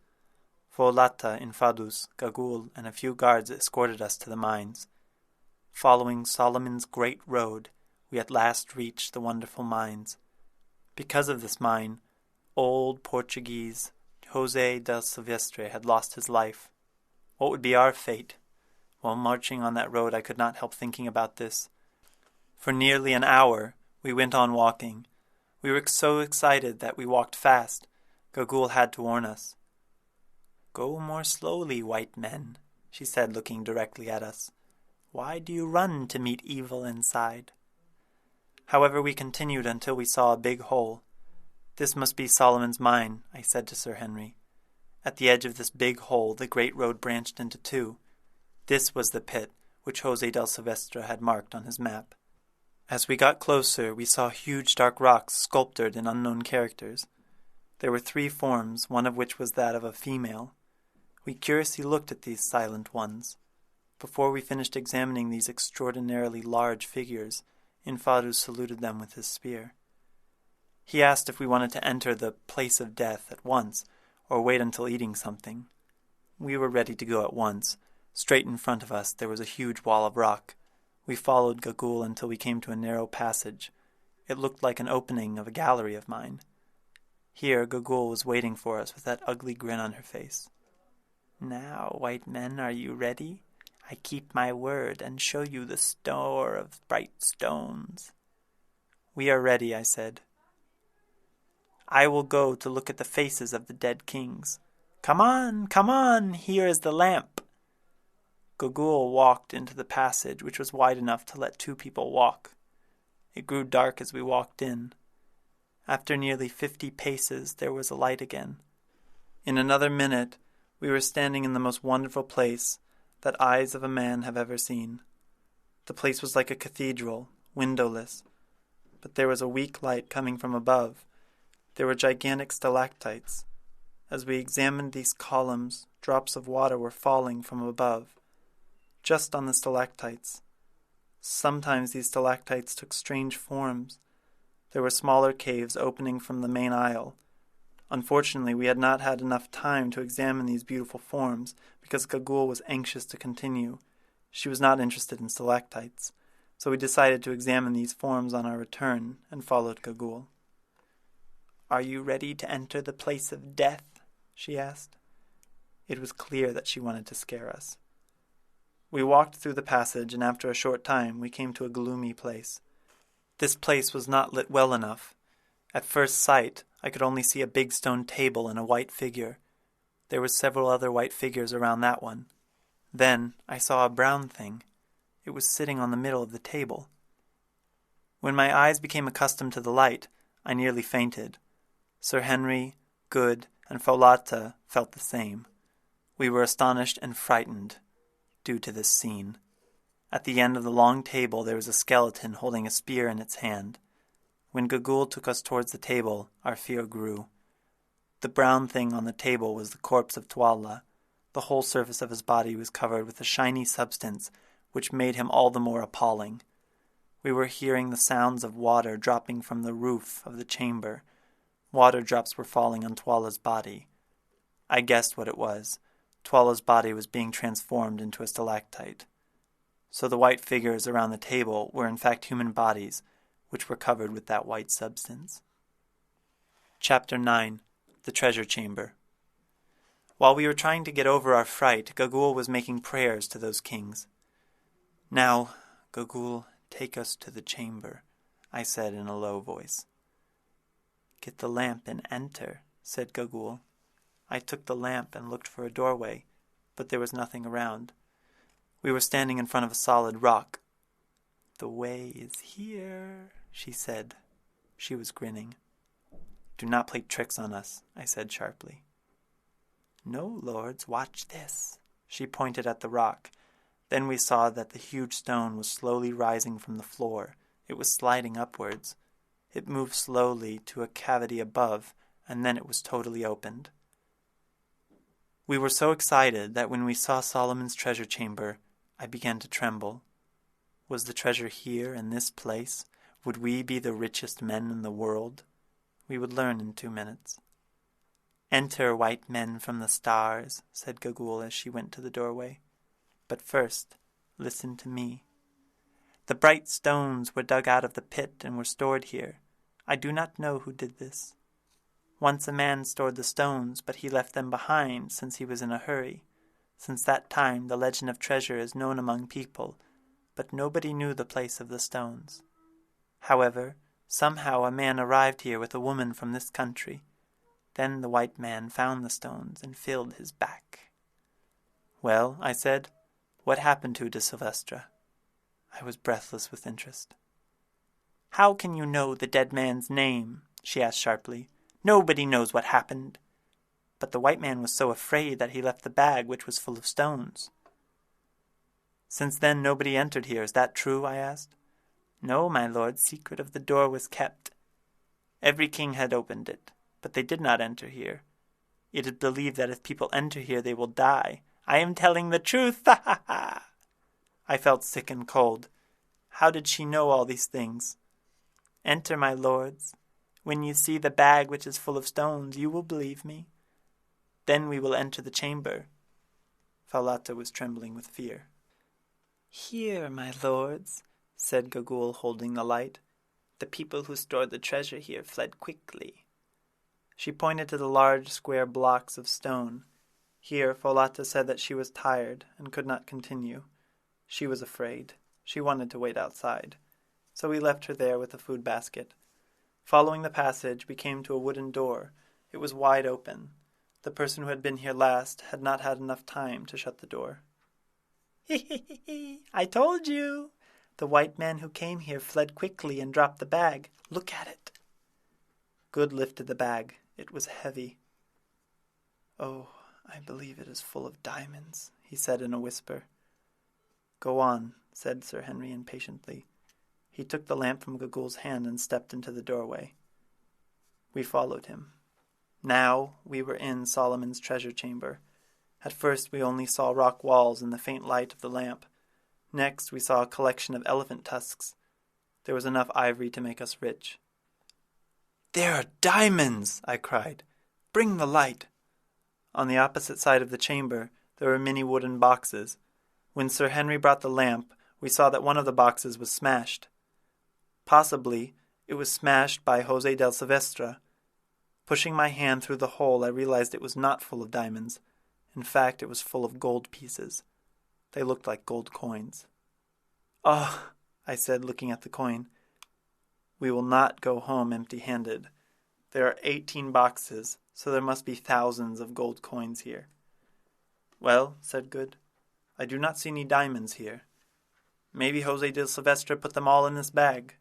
Folata, Infadus, Gagul, and a few guards escorted us to the mines. Following Solomon's Great Road, we at last reached the wonderful mines. Because of this mine, old Portuguese José del Silvestre had lost his life. What would be our fate? While marching on that road I could not help thinking about this. For nearly an hour we went on walking. We were so excited that we walked fast. Gagul had to warn us. "Go more slowly, white men," she said, looking directly at us. "Why do you run to meet evil inside?" However, we continued until we saw a big hole. "This must be Solomon's mine," I said to Sir Henry. At the edge of this big hole the great road branched into two. This was the pit which José del Silvestre had marked on his map. As we got closer, we saw huge dark rocks sculptured in unknown characters. There were 3 forms, one of which was that of a female. We curiously looked at these silent ones. Before we finished examining these extraordinarily large figures, Infaru saluted them with his spear. He asked if we wanted to enter the place of death at once, or wait until eating something. We were ready to go at once. Straight in front of us there was a huge wall of rock. We followed Gagul until we came to a narrow passage. It looked like an opening of a gallery of mine. Here Gagul was waiting for us with that ugly grin on her face. "Now, white men, are you ready? I keep my word and show you the store of bright stones." "We are ready," I said. "I will go to look at the faces of the dead kings." Come on, here is the lamp." Gagul walked into the passage, which was wide enough to let 2 people walk. It grew dark as we walked in. After nearly 50 paces, there was a light again. In another minute, we were standing in the most wonderful place that eyes of a man have ever seen. The place was like a cathedral, windowless, but there was a weak light coming from above. There were gigantic stalactites. As we examined these columns, drops of water were falling from above, just on the stalactites. Sometimes these stalactites took strange forms. There were smaller caves opening from the main aisle. Unfortunately, we had not had enough time to examine these beautiful forms, because Gagul was anxious to continue. She was not interested in stalactites, so we decided to examine these forms on our return, and followed Gagul. "Are you ready to enter the place of death?" she asked. It was clear that she wanted to scare us. We walked through the passage, and after a short time we came to a gloomy place. This place was not lit well enough. At first sight, I could only see a big stone table and a white figure. There were several other white figures around that one. Then I saw a brown thing. It was sitting on the middle of the table. When my eyes became accustomed to the light, I nearly fainted. Sir Henry, Good, and Faulata felt the same. We were astonished and frightened due to this scene. At the end of the long table there was a skeleton holding a spear in its hand. When Gagul took us towards the table, our fear grew. The brown thing on the table was the corpse of TWALA. The whole surface of his body was covered with a shiny substance which made him all the more appalling. We were hearing the sounds of water dropping from the roof of the chamber. Water drops were falling on TWALA's body. I guessed what it was. TWALA's body was being transformed into a stalactite. So the white figures around the table were in fact human bodies, which were covered with that white substance. Chapter 9. The Treasure Chamber. While we were trying to get over our fright, Gagul was making prayers to those kings. "Now, Gagul, take us to the chamber," I said in a low voice. "Get the lamp and enter," said Gagul. I took the lamp and looked for a doorway, but there was nothing around. We were standing in front of a solid rock. "The way is here," she said. She was grinning. "Do not play tricks on us," I said sharply. "No, lords, watch this." She pointed at the rock. Then we saw that the huge stone was slowly rising from the floor. It was sliding upwards. It moved slowly to a cavity above, and then it was totally opened. We were so excited that when we saw Solomon's treasure chamber, I began to tremble. Was the treasure here, in this place? Would we be the richest men in the world? We would learn in 2 minutes. "Enter, white men from the stars," said Gagul as she went to the doorway. "But first, listen to me. The bright stones were dug out of the pit and were stored here. I do not know who did this. Once a man stored the stones, but he left them behind since he was in a hurry. Since that time the legend of treasure is known among people, but nobody knew the place of the stones. However, somehow a man arrived here with a woman from this country. Then the white man found the stones and filled his back." "Well," I said, "what happened to de Silvestre?" I was breathless with interest. "How can you know the dead man's name?" she asked sharply. Nobody knows what happened. But the white man was so afraid that he left the bag, which was full of stones. Since then nobody entered here, is that true? I asked. No, my lord, secret of the door was kept. Every king had opened it, but they did not enter here. It is believed that if people enter here they will die. I am telling the truth, ha ha ha! I felt sick and cold. How did she know all these things? Enter, my lords. When you see the bag which is full of stones, you will believe me. Then we will enter the chamber. Falata was trembling with fear. Here, my lords, said Gagul, holding the light. The people who stored the treasure here fled quickly. She pointed to the large square blocks of stone. Here Falata said that she was tired and could not continue. She was afraid. She wanted to wait outside. So we left her there with the food basket. Following the passage, we came to a wooden door. It was wide open. The person who had been here last had not had enough time to shut the door. I told you! The white man who came here fled quickly and dropped the bag. Look at it. Good lifted the bag. It was heavy. Oh, I believe it is full of diamonds, he said in a whisper. Go on, said Sir Henry impatiently. He took the lamp from Gagul's hand and stepped into the doorway. We followed him. Now we were in Solomon's treasure chamber. At first we only saw rock walls in the faint light of the lamp. Next we saw a collection of elephant tusks. There was enough ivory to make us rich. There are diamonds, I cried. Bring the light. On the opposite side of the chamber there were many wooden boxes. When Sir Henry brought the lamp, we saw that one of the boxes was smashed. Possibly it was smashed by José del Silvestre. Pushing my hand through the hole, I realized it was not full of diamonds. In fact, it was full of gold pieces. They looked like gold coins. Oh, I said, looking at the coin. We will not go home empty-handed. There are 18 boxes, so there must be thousands of gold coins here. Well, said Good, I do not see any diamonds here. Maybe José del Silvestre put them all in this bag.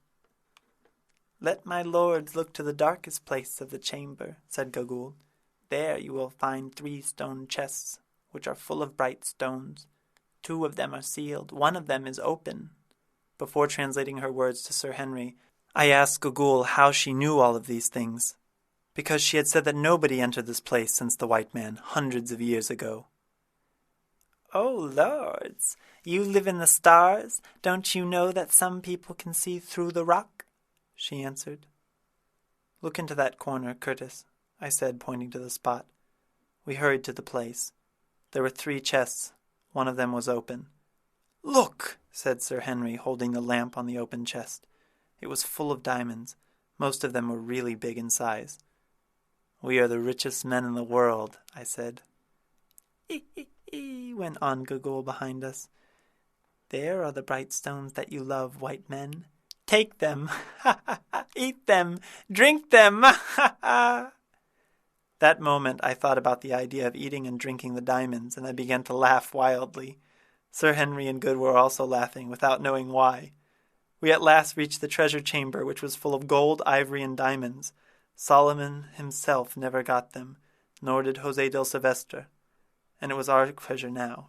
Let my lords look to the darkest place of the chamber, said Gagul. There you will find 3 stone chests, which are full of bright stones. 2 of them are sealed. 1 of them is open. Before translating her words to Sir Henry, I asked Gagul how she knew all of these things, because she had said that nobody entered this place since the white man, hundreds of years ago. Oh, lords, you live in the stars. Don't you know that some people can see through the rock? She answered. Look into that corner, Curtis, I said, pointing to the spot. We hurried to the place. There were 3 chests. 1 of them was open. Look, said Sir Henry, holding the lamp on the open chest. It was full of diamonds. Most of them were really big in size. We are the richest men in the world, I said. Went on Gagul behind us. There are the bright stones that you love, white men. Take them, eat them, drink them, That moment I thought about the idea of eating and drinking the diamonds, and I began to laugh wildly. Sir Henry and Good were also laughing, without knowing why. We at last reached the treasure chamber, which was full of gold, ivory, and diamonds. Solomon himself never got them, nor did José del Silvestre, and it was our treasure now,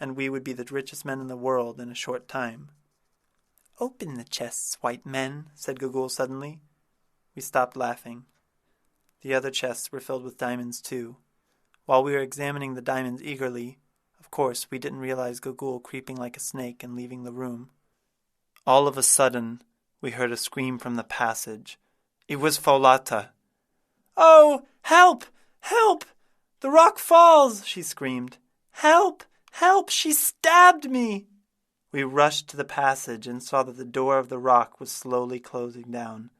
and we would be the richest men in the world in a short time. Open the chests, white men, said Gagul suddenly. We stopped laughing. The other chests were filled with diamonds too. While we were examining the diamonds eagerly, of course we didn't realize Gagul creeping like a snake and leaving the room. All of a sudden, we heard a scream from the passage. It was Falata. Oh, help! Help! The rock falls, she screamed. Help! Help! She stabbed me! We rushed to the passage and saw that the door of the rock was slowly closing down.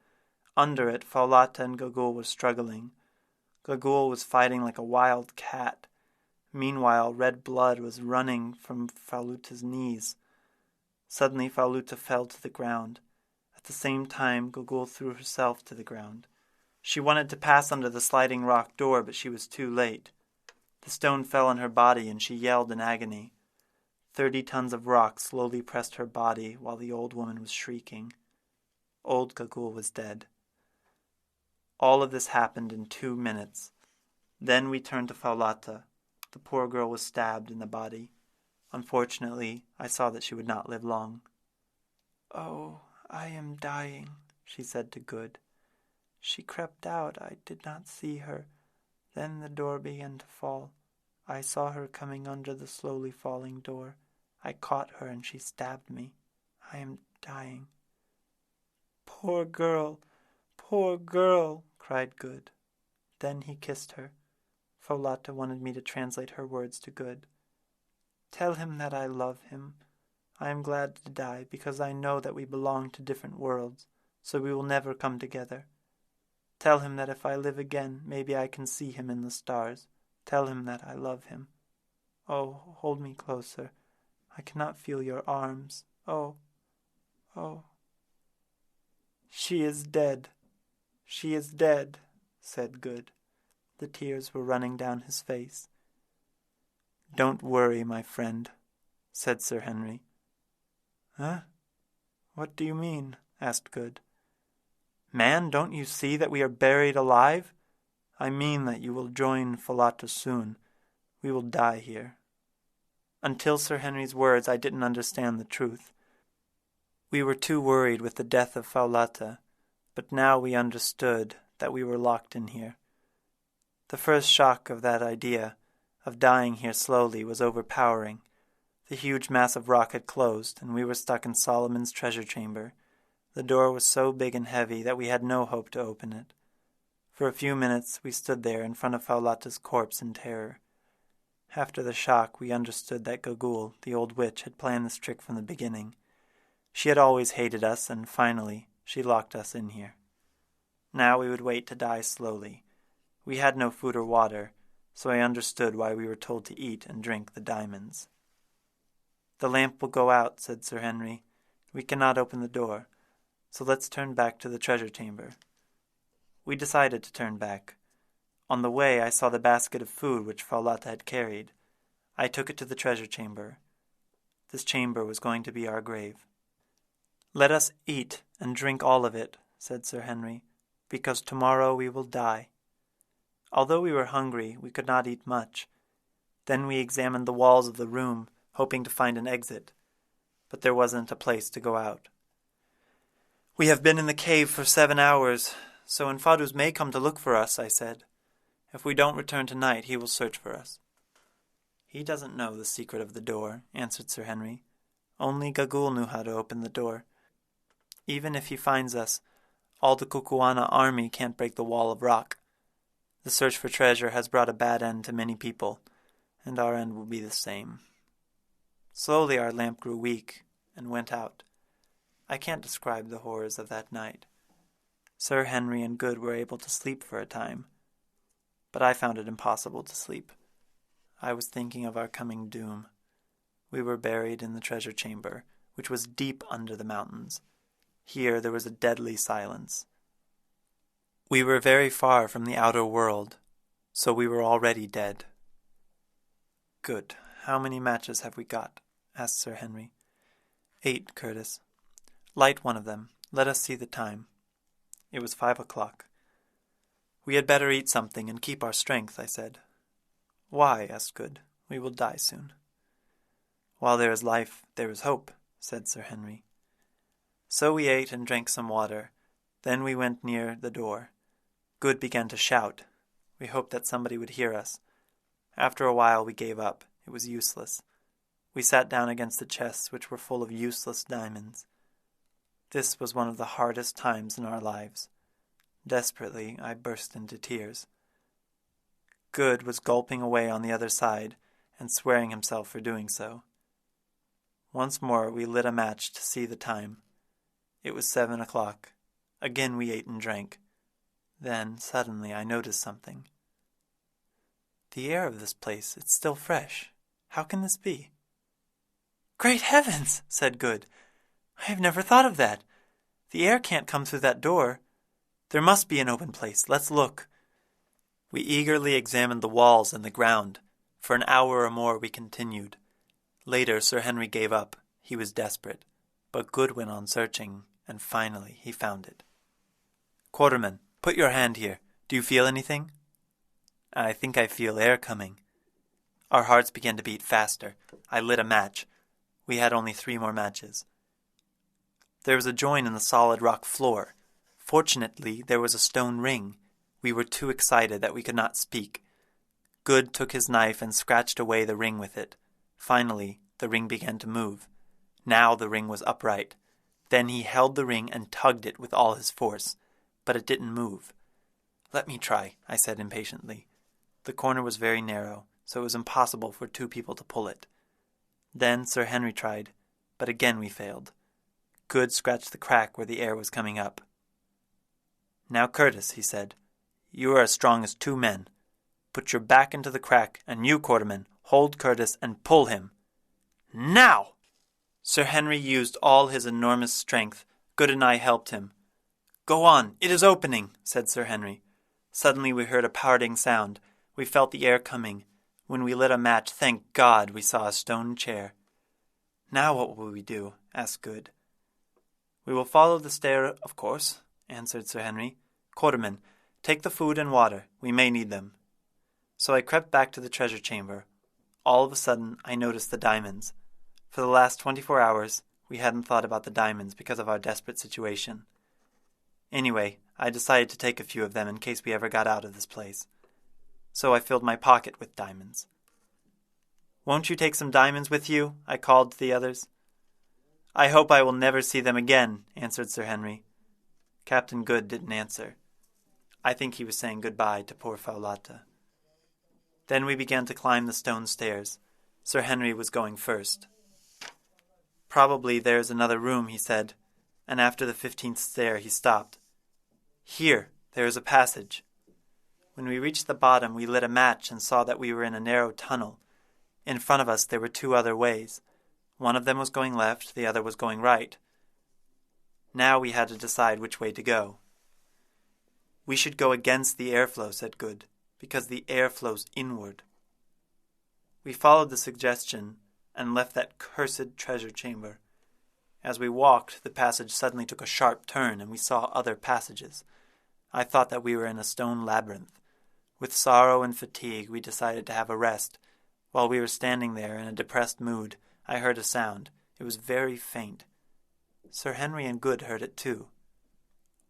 Under it, Falata and Gagul were struggling. Gagul was fighting like a wild cat. Meanwhile, red blood was running from Faluta's knees. Suddenly, Faluta fell to the ground. At the same time, Gagul threw herself to the ground. She wanted to pass under the sliding rock door, but she was too late. The stone fell on her body, and she yelled in agony. 30 tons of rock slowly pressed her body while the old woman was shrieking. Old Gagul was dead. All of this happened in 2 minutes. Then we turned to Faulata. The poor girl was stabbed in the body. Unfortunately, I saw that she would not live long. "Oh, I am dying," she said to Good. "She crept out. I did not see her. Then the door began to fall. I saw her coming under the slowly falling door. I caught her and she stabbed me. I am dying." "Poor girl, poor girl," cried Good. Then he kissed her. Faulata wanted me to translate her words to Good. "Tell him that I love him. I am glad to die because I know that we belong to different worlds, so we will never come together. Tell him that if I live again, maybe I can see him in the stars. Tell him that I love him. Oh, hold me closer. I cannot feel your arms. Oh, oh." "She is dead. She is dead," said Good. The tears were running down his face. "Don't worry, my friend," said Sir Henry. "Huh? What do you mean?" asked Good. "Man, don't you see that we are buried alive? I mean that you will join Faulata soon. We will die here." Until Sir Henry's words, I didn't understand the truth. We were too worried with the death of Faulata, but now we understood that we were locked in here. The first shock of that idea, of dying here slowly, was overpowering. The huge mass of rock had closed, and we were stuck in Solomon's treasure chamber. The door was so big and heavy that we had no hope to open it. For a few minutes we stood there in front of Faulata's corpse in terror. After the shock, we understood that Gagul, the old witch, had planned this trick from the beginning. She had always hated us, and finally she locked us in here. Now we would wait to die slowly. We had no food or water, so I understood why we were told to eat and drink the diamonds. "The lamp will go out," said Sir Henry. "We cannot open the door, so let's turn back to the treasure chamber." We decided to turn back. On the way I saw the basket of food which Faulata had carried. I took it to the treasure chamber. This chamber was going to be our grave. "Let us eat and drink all of it," said Sir Henry, "because tomorrow we will die." Although we were hungry, we could not eat much. Then we examined the walls of the room, hoping to find an exit, but there wasn't a place to go out. "We have been in the cave for 7 hours, so Infadus may come to look for us," I said. "If we don't return tonight, he will search for us." "He doesn't know the secret of the door," answered Sir Henry. "Only Gagul knew how to open the door. Even if he finds us, all the KUKUANA army can't break the wall of rock. The search for treasure has brought a bad end to many people, and our end will be the same." Slowly our lamp grew weak and went out. I can't describe the horrors of that night. Sir Henry and Good were able to sleep for a time, but I found it impossible to sleep. I was thinking of our coming doom. We were buried in the treasure chamber, which was deep under the mountains. Here there was a deadly silence. We were very far from the outer world, so we were already dead. "Good. How many matches have we got?" asked Sir Henry. 8, Curtis. "Light one of them. Let us see the time." It was 5 o'clock. "We had better eat something and keep our strength," I said. "Why?" asked Good. "We will die soon." "While there is life, there is hope," said Sir Henry. So we ate and drank some water. Then we went near the door. Good began to shout. We hoped that somebody would hear us. After a while we gave up. It was useless. We sat down against the chests which were full of useless diamonds. This was one of the hardest times in our lives. Desperately, I burst into tears. Good was gulping away on the other side and swearing himself for doing so. Once more we lit a match to see the time. It was 7 o'clock. Again we ate and drank. Then, suddenly, I noticed something. "The air of this place, it's still fresh. How can this be?" "Great heavens!" said Good. "I have never thought of that. The air can't come through that door. There must be an open place. Let's look." We eagerly examined the walls and the ground. For an hour or more we continued. Later Sir Henry gave up. He was desperate. But Good went on searching, and finally he found it. "Quarterman," Put your hand here. Do you feel anything?" "I think I feel air coming." Our hearts began to beat faster. I lit a match. We had only 3 more matches. There was a join in the solid rock floor. Fortunately, there was a stone ring. We were too excited that we could not speak. Good took his knife and scratched away the ring with it. Finally, the ring began to move. Now the ring was upright. Then he held the ring and tugged it with all his force, but it didn't move. "Let me try," I said impatiently. The corner was very narrow, so it was impossible for 2 people to pull it. Then Sir Henry tried, but again we failed. Good scratched the crack where the air was coming up. "Now, Curtis," he said, "you are as strong as 2 men. Put your back into the crack, and you, Quarterman, hold Curtis and pull him. Now!" Sir Henry used all his enormous strength. Good and I helped him. "Go on, it is opening," said Sir Henry. Suddenly we heard a parting sound. We felt the air coming. When we lit a match, thank God, we saw a stone chair. "Now what will we do?" asked Good. "We will follow the stair, of course," answered Sir Henry. "Quarterman, take the food and water. We may need them." So I crept back to the treasure chamber. All of a sudden, I noticed the diamonds. For the last 24 hours, we hadn't thought about the diamonds because of our desperate situation. Anyway, I decided to take a few of them in case we ever got out of this place. So I filled my pocket with diamonds. "Won't you take some diamonds with you?" I called to the others. "I hope I will never see them again," answered Sir Henry. Captain Good didn't answer. I think he was saying goodbye to poor Faulata. Then we began to climb the stone stairs. Sir Henry was going first. "Probably there is another room," he said, and after the 15th stair he stopped. "Here, there is a passage." When we reached the bottom, we lit a match and saw that we were in a narrow tunnel. In front of us there were 2 other ways. One of them was going left, the other was going right. Now we had to decide which way to go. "We should go against the airflow," said Good, "because the air flows inward." We followed the suggestion and left that cursed treasure chamber. As we walked, the passage suddenly took a sharp turn, and we saw other passages. I thought that we were in a stone labyrinth. With sorrow and fatigue, we decided to have a rest. While we were standing there in a depressed mood, I heard a sound. It was very faint. Sir Henry and Good heard it too.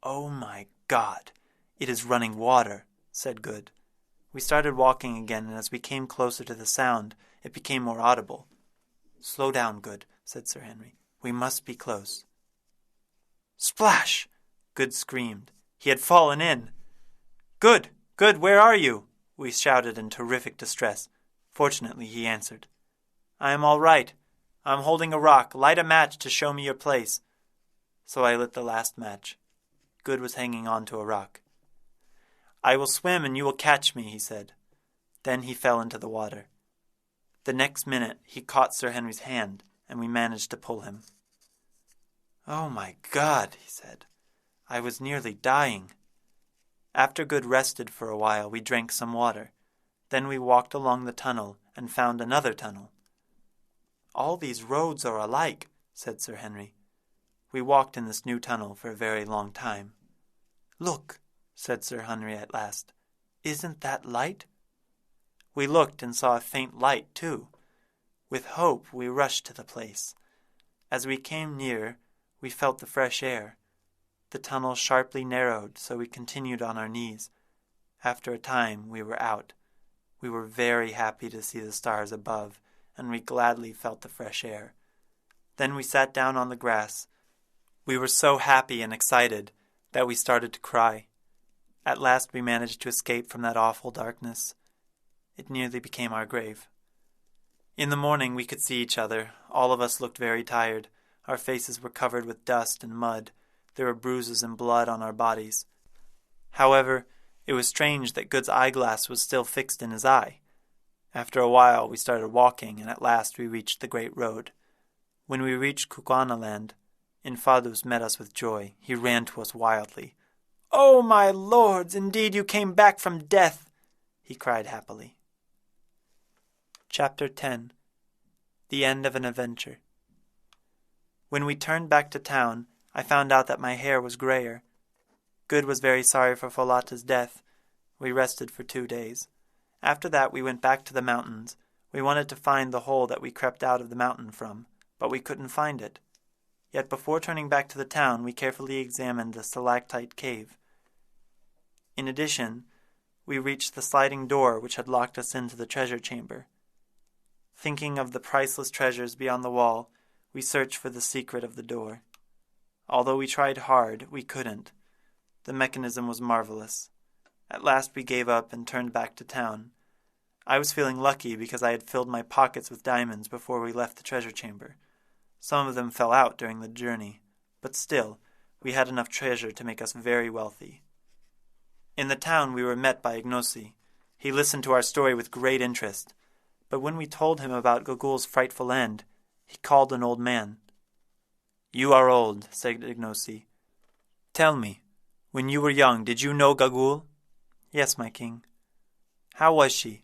"Oh my God, it is running water," said Good. We started walking again, and as we came closer to the sound, it became more audible. "Slow down, Good," said Sir Henry. "We must be close." Splash! Good screamed. He had fallen in. "Good! Good, where are you?" we shouted in terrific distress. Fortunately, he answered. "I am all right. I am holding a rock. Light a match to show me your place." So I lit the last match. Good was hanging on to a rock. "I will swim and you will catch me," he said. Then he fell into the water. The next minute he caught Sir Henry's hand, and we managed to pull him. "Oh my God," he said. "I was nearly dying." After Good rested for a while, we drank some water. Then we walked along the tunnel and found another tunnel. "All these roads are alike," said Sir Henry. We walked in this new tunnel for a very long time. "Look," said Sir Henry at last. "Isn't that light?" We looked and saw a faint light, too. With hope, we rushed to the place. As we came near, we felt the fresh air. The tunnel sharply narrowed, so we continued on our knees. After a time, we were out. We were very happy to see the stars above, and we gladly felt the fresh air. Then we sat down on the grass. We were so happy and excited that we started to cry. At last we managed to escape from that awful darkness. It nearly became our grave. In the morning we could see each other. All of us looked very tired. Our faces were covered with dust and mud. There were bruises and blood on our bodies. However, it was strange that Good's eyeglass was still fixed in his eye. After a while we started walking, and at last we reached the great road. When we reached KUKUANALAND, Infadus met us with joy. He ran to us wildly. "Oh, my lords, indeed you came back from death!" he cried happily. Chapter 10. The End of an Adventure. When we turned back to town, I found out that my hair was grayer. Good was very sorry for Falata's death. We rested for 2 days. After that we went back to the mountains. We wanted to find the hole that we crept out of the mountain from, but we couldn't find it. Yet before turning back to the town, we carefully examined the stalactite cave. In addition, we reached the sliding door which had locked us into the treasure chamber. Thinking of the priceless treasures beyond the wall, we searched for the secret of the door. Although we tried hard, we couldn't. The mechanism was marvelous. At last we gave up and turned back to town. I was feeling lucky because I had filled my pockets with diamonds before we left the treasure chamber. Some of them fell out during the journey, but still, we had enough treasure to make us very wealthy. In the town we were met by Ignosi. He listened to our story with great interest, but when we told him about Gogol's frightful end, he called an old man. "You are old," said Ignosi. "Tell me, when you were young, did you know Gogol?" "Yes, my king." "How was she?"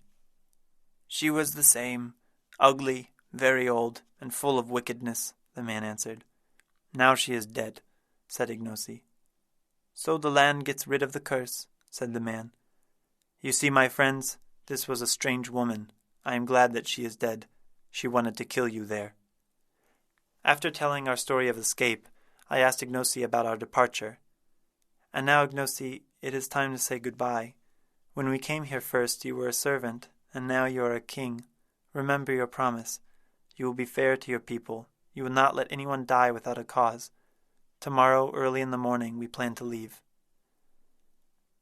"She was the same, ugly, very old, and full of wickedness," the man answered. "Now she is dead," said Ignosi. "So the land gets rid of the curse," said the man. "You see, my friends, this was a strange woman. I am glad that she is dead. She wanted to kill you there." After telling our story of escape, I asked Ignosi about our departure. "And now, Ignosi, it is time to say goodbye. When we came here first, you were a servant, and now you are a king. Remember your promise. You will be fair to your people. You will not let anyone die without a cause. Tomorrow, early in the morning, we plan to leave."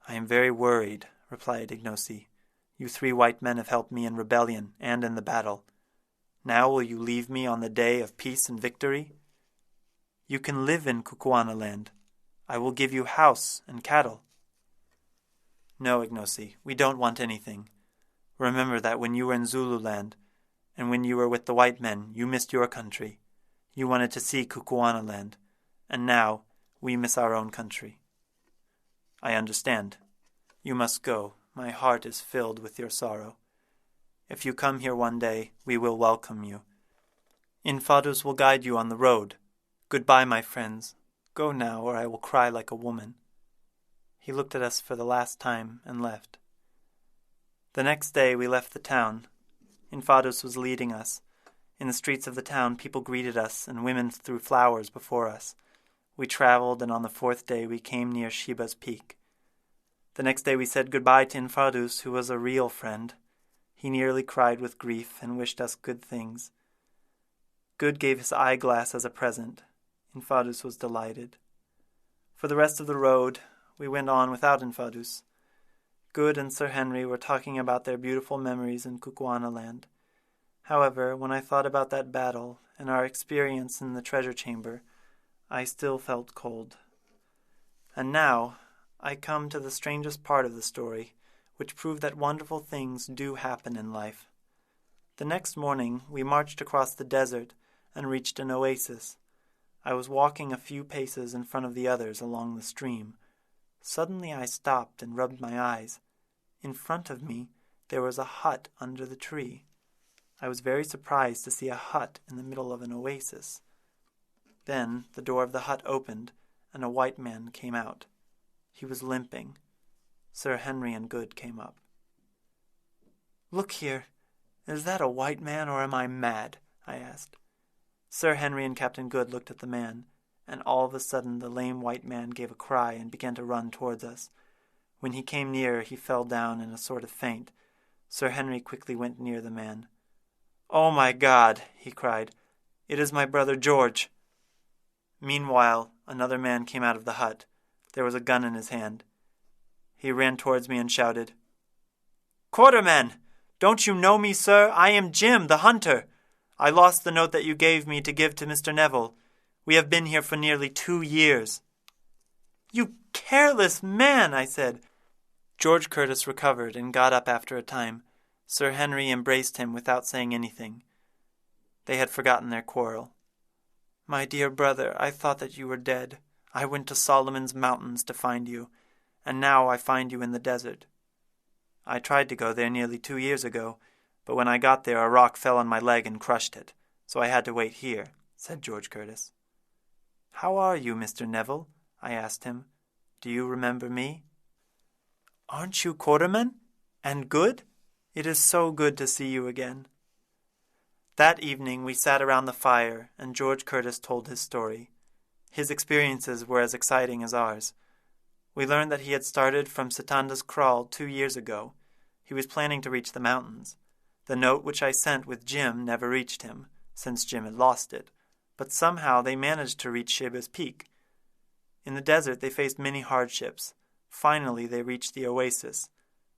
"I am very worried," replied Ignosi. "You 3 white men have helped me in rebellion and in the battle. Now will you leave me on the day of peace and victory? You can live in KUKUANALAND. I will give you house and cattle." "No, Ignosi, we don't want anything. Remember that when you were in Zululand, and when you were with the white men, you missed your country. You wanted to see KUKUANALAND, and now we miss our own country." "I understand. You must go. My heart is filled with your sorrow. If you come here one day, we will welcome you. Infadus will guide you on the road. Goodbye, my friends. Go now, or I will cry like a woman." He looked at us for the last time and left. The next day we left the town. Infadus was leading us. In the streets of the town, people greeted us, and women threw flowers before us. We traveled, and on the 4th day we came near Shiba's peak. The next day we said goodbye to Infadus, who was a real friend. He nearly cried with grief and wished us good things. Good gave his eyeglass as a present. Infadus was delighted. For the rest of the road, we went on without Infadus. Good and Sir Henry were talking about their beautiful memories in KUKUANALAND. However, when I thought about that battle and our experience in the treasure chamber, I still felt cold. And now I come to the strangest part of the story, which proved that wonderful things do happen in life. The next morning we marched across the desert and reached an oasis. I was walking a few paces in front of the others along the stream. Suddenly I stopped and rubbed my eyes. In front of me there was a hut under the tree. I was very surprised to see a hut in the middle of an oasis. Then the door of the hut opened, and a white man came out. He was limping. Sir Henry and Good came up. "Look here, is that a white man, or am I mad?" I asked. Sir Henry and Captain Good looked at the man, and all of a sudden the lame white man gave a cry and began to run towards us. When he came near, he fell down in a sort of faint. Sir Henry quickly went near the man. "Oh, my God!" he cried. "It is my brother George." Meanwhile, another man came out of the hut. There was a gun in his hand. He ran towards me and shouted, "Quarterman! Don't you know me, sir? I am Jim, the hunter. I lost the note that you gave me to give to Mr. Neville. We have been here for nearly 2 years. "You careless man," I said. George Curtis recovered and got up after a time. Sir Henry embraced him without saying anything. They had forgotten their quarrel. "My dear brother, I thought that you were dead. I went to Solomon's Mountains to find you, and now I find you in the desert. I tried to go there nearly 2 years ago, but when I got there a rock fell on my leg and crushed it, so I had to wait here," said George Curtis. "How are you, Mr. Neville?" I asked him. Do you remember me?" "Aren't you Quarterman? And good? It is so good to see you again." That evening we sat around the fire, and George Curtis told his story. His experiences were as exciting as ours. We learned that he had started from Sitanda's Kraal 2 years ago. He was planning to reach the mountains. The note which I sent with Jim never reached him, since Jim had lost it, but somehow they managed to reach Sheba's Peak. In the desert they faced many hardships. Finally they reached the oasis.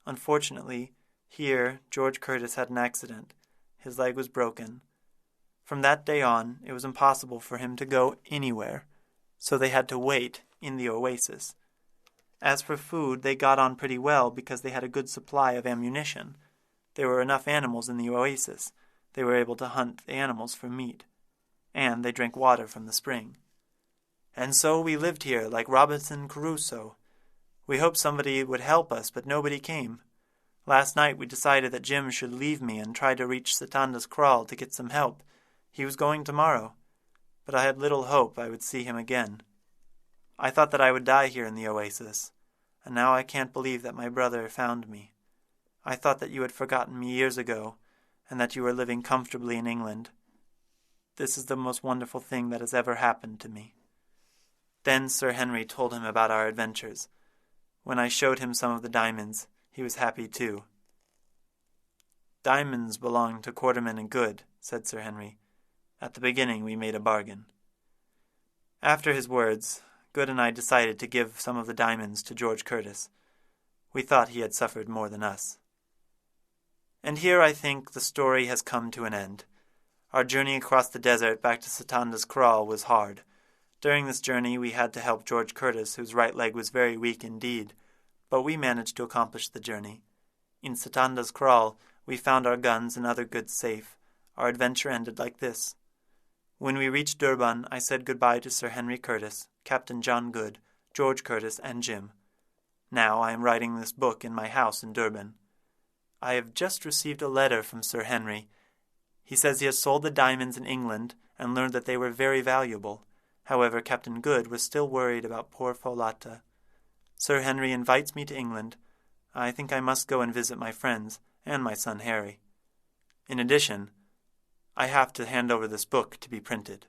Unfortunately, here George Curtis had an accident. His leg was broken. From that day on, it was impossible for him to go anywhere, so they had to wait in the oasis. As for food, they got on pretty well because they had a good supply of ammunition. There were enough animals in the oasis. They were able to hunt the animals for meat. And they drank water from the spring. And so we lived here like Robinson Crusoe. We hoped somebody would help us, but nobody came. Last night we decided that Jim should leave me and try to reach Sitanda's Kraal to get some help. He was going tomorrow, but I had little hope I would see him again. I thought that I would die here in the oasis, and now I can't believe that my brother found me. I thought that you had forgotten me years ago, and that you were living comfortably in England. This is the most wonderful thing that has ever happened to me." Then Sir Henry told him about our adventures. When I showed him some of the diamonds, he was happy too. "Diamonds belong to Quarterman and Good," said Sir Henry. "At the beginning we made a bargain." After his words, Good and I decided to give some of the diamonds to George Curtis. We thought he had suffered more than us. And here I think the story has come to an end. Our journey across the desert back to Sitanda's Kraal was hard. During this journey we had to help George Curtis, whose right leg was very weak indeed, but we managed to accomplish the journey. In Sitanda's Kraal we found our guns and other goods safe. Our adventure ended like this. When we reached Durban, I said goodbye to Sir Henry Curtis, Captain John Good, George Curtis, and Jim. Now I am writing this book in my house in Durban. I have just received a letter from Sir Henry. He says he has sold the diamonds in England and learned that they were very valuable. However, Captain Good was still worried about poor Folata. Sir Henry invites me to England. I think I must go and visit my friends and my son Harry. In addition, I have to hand over this book to be printed.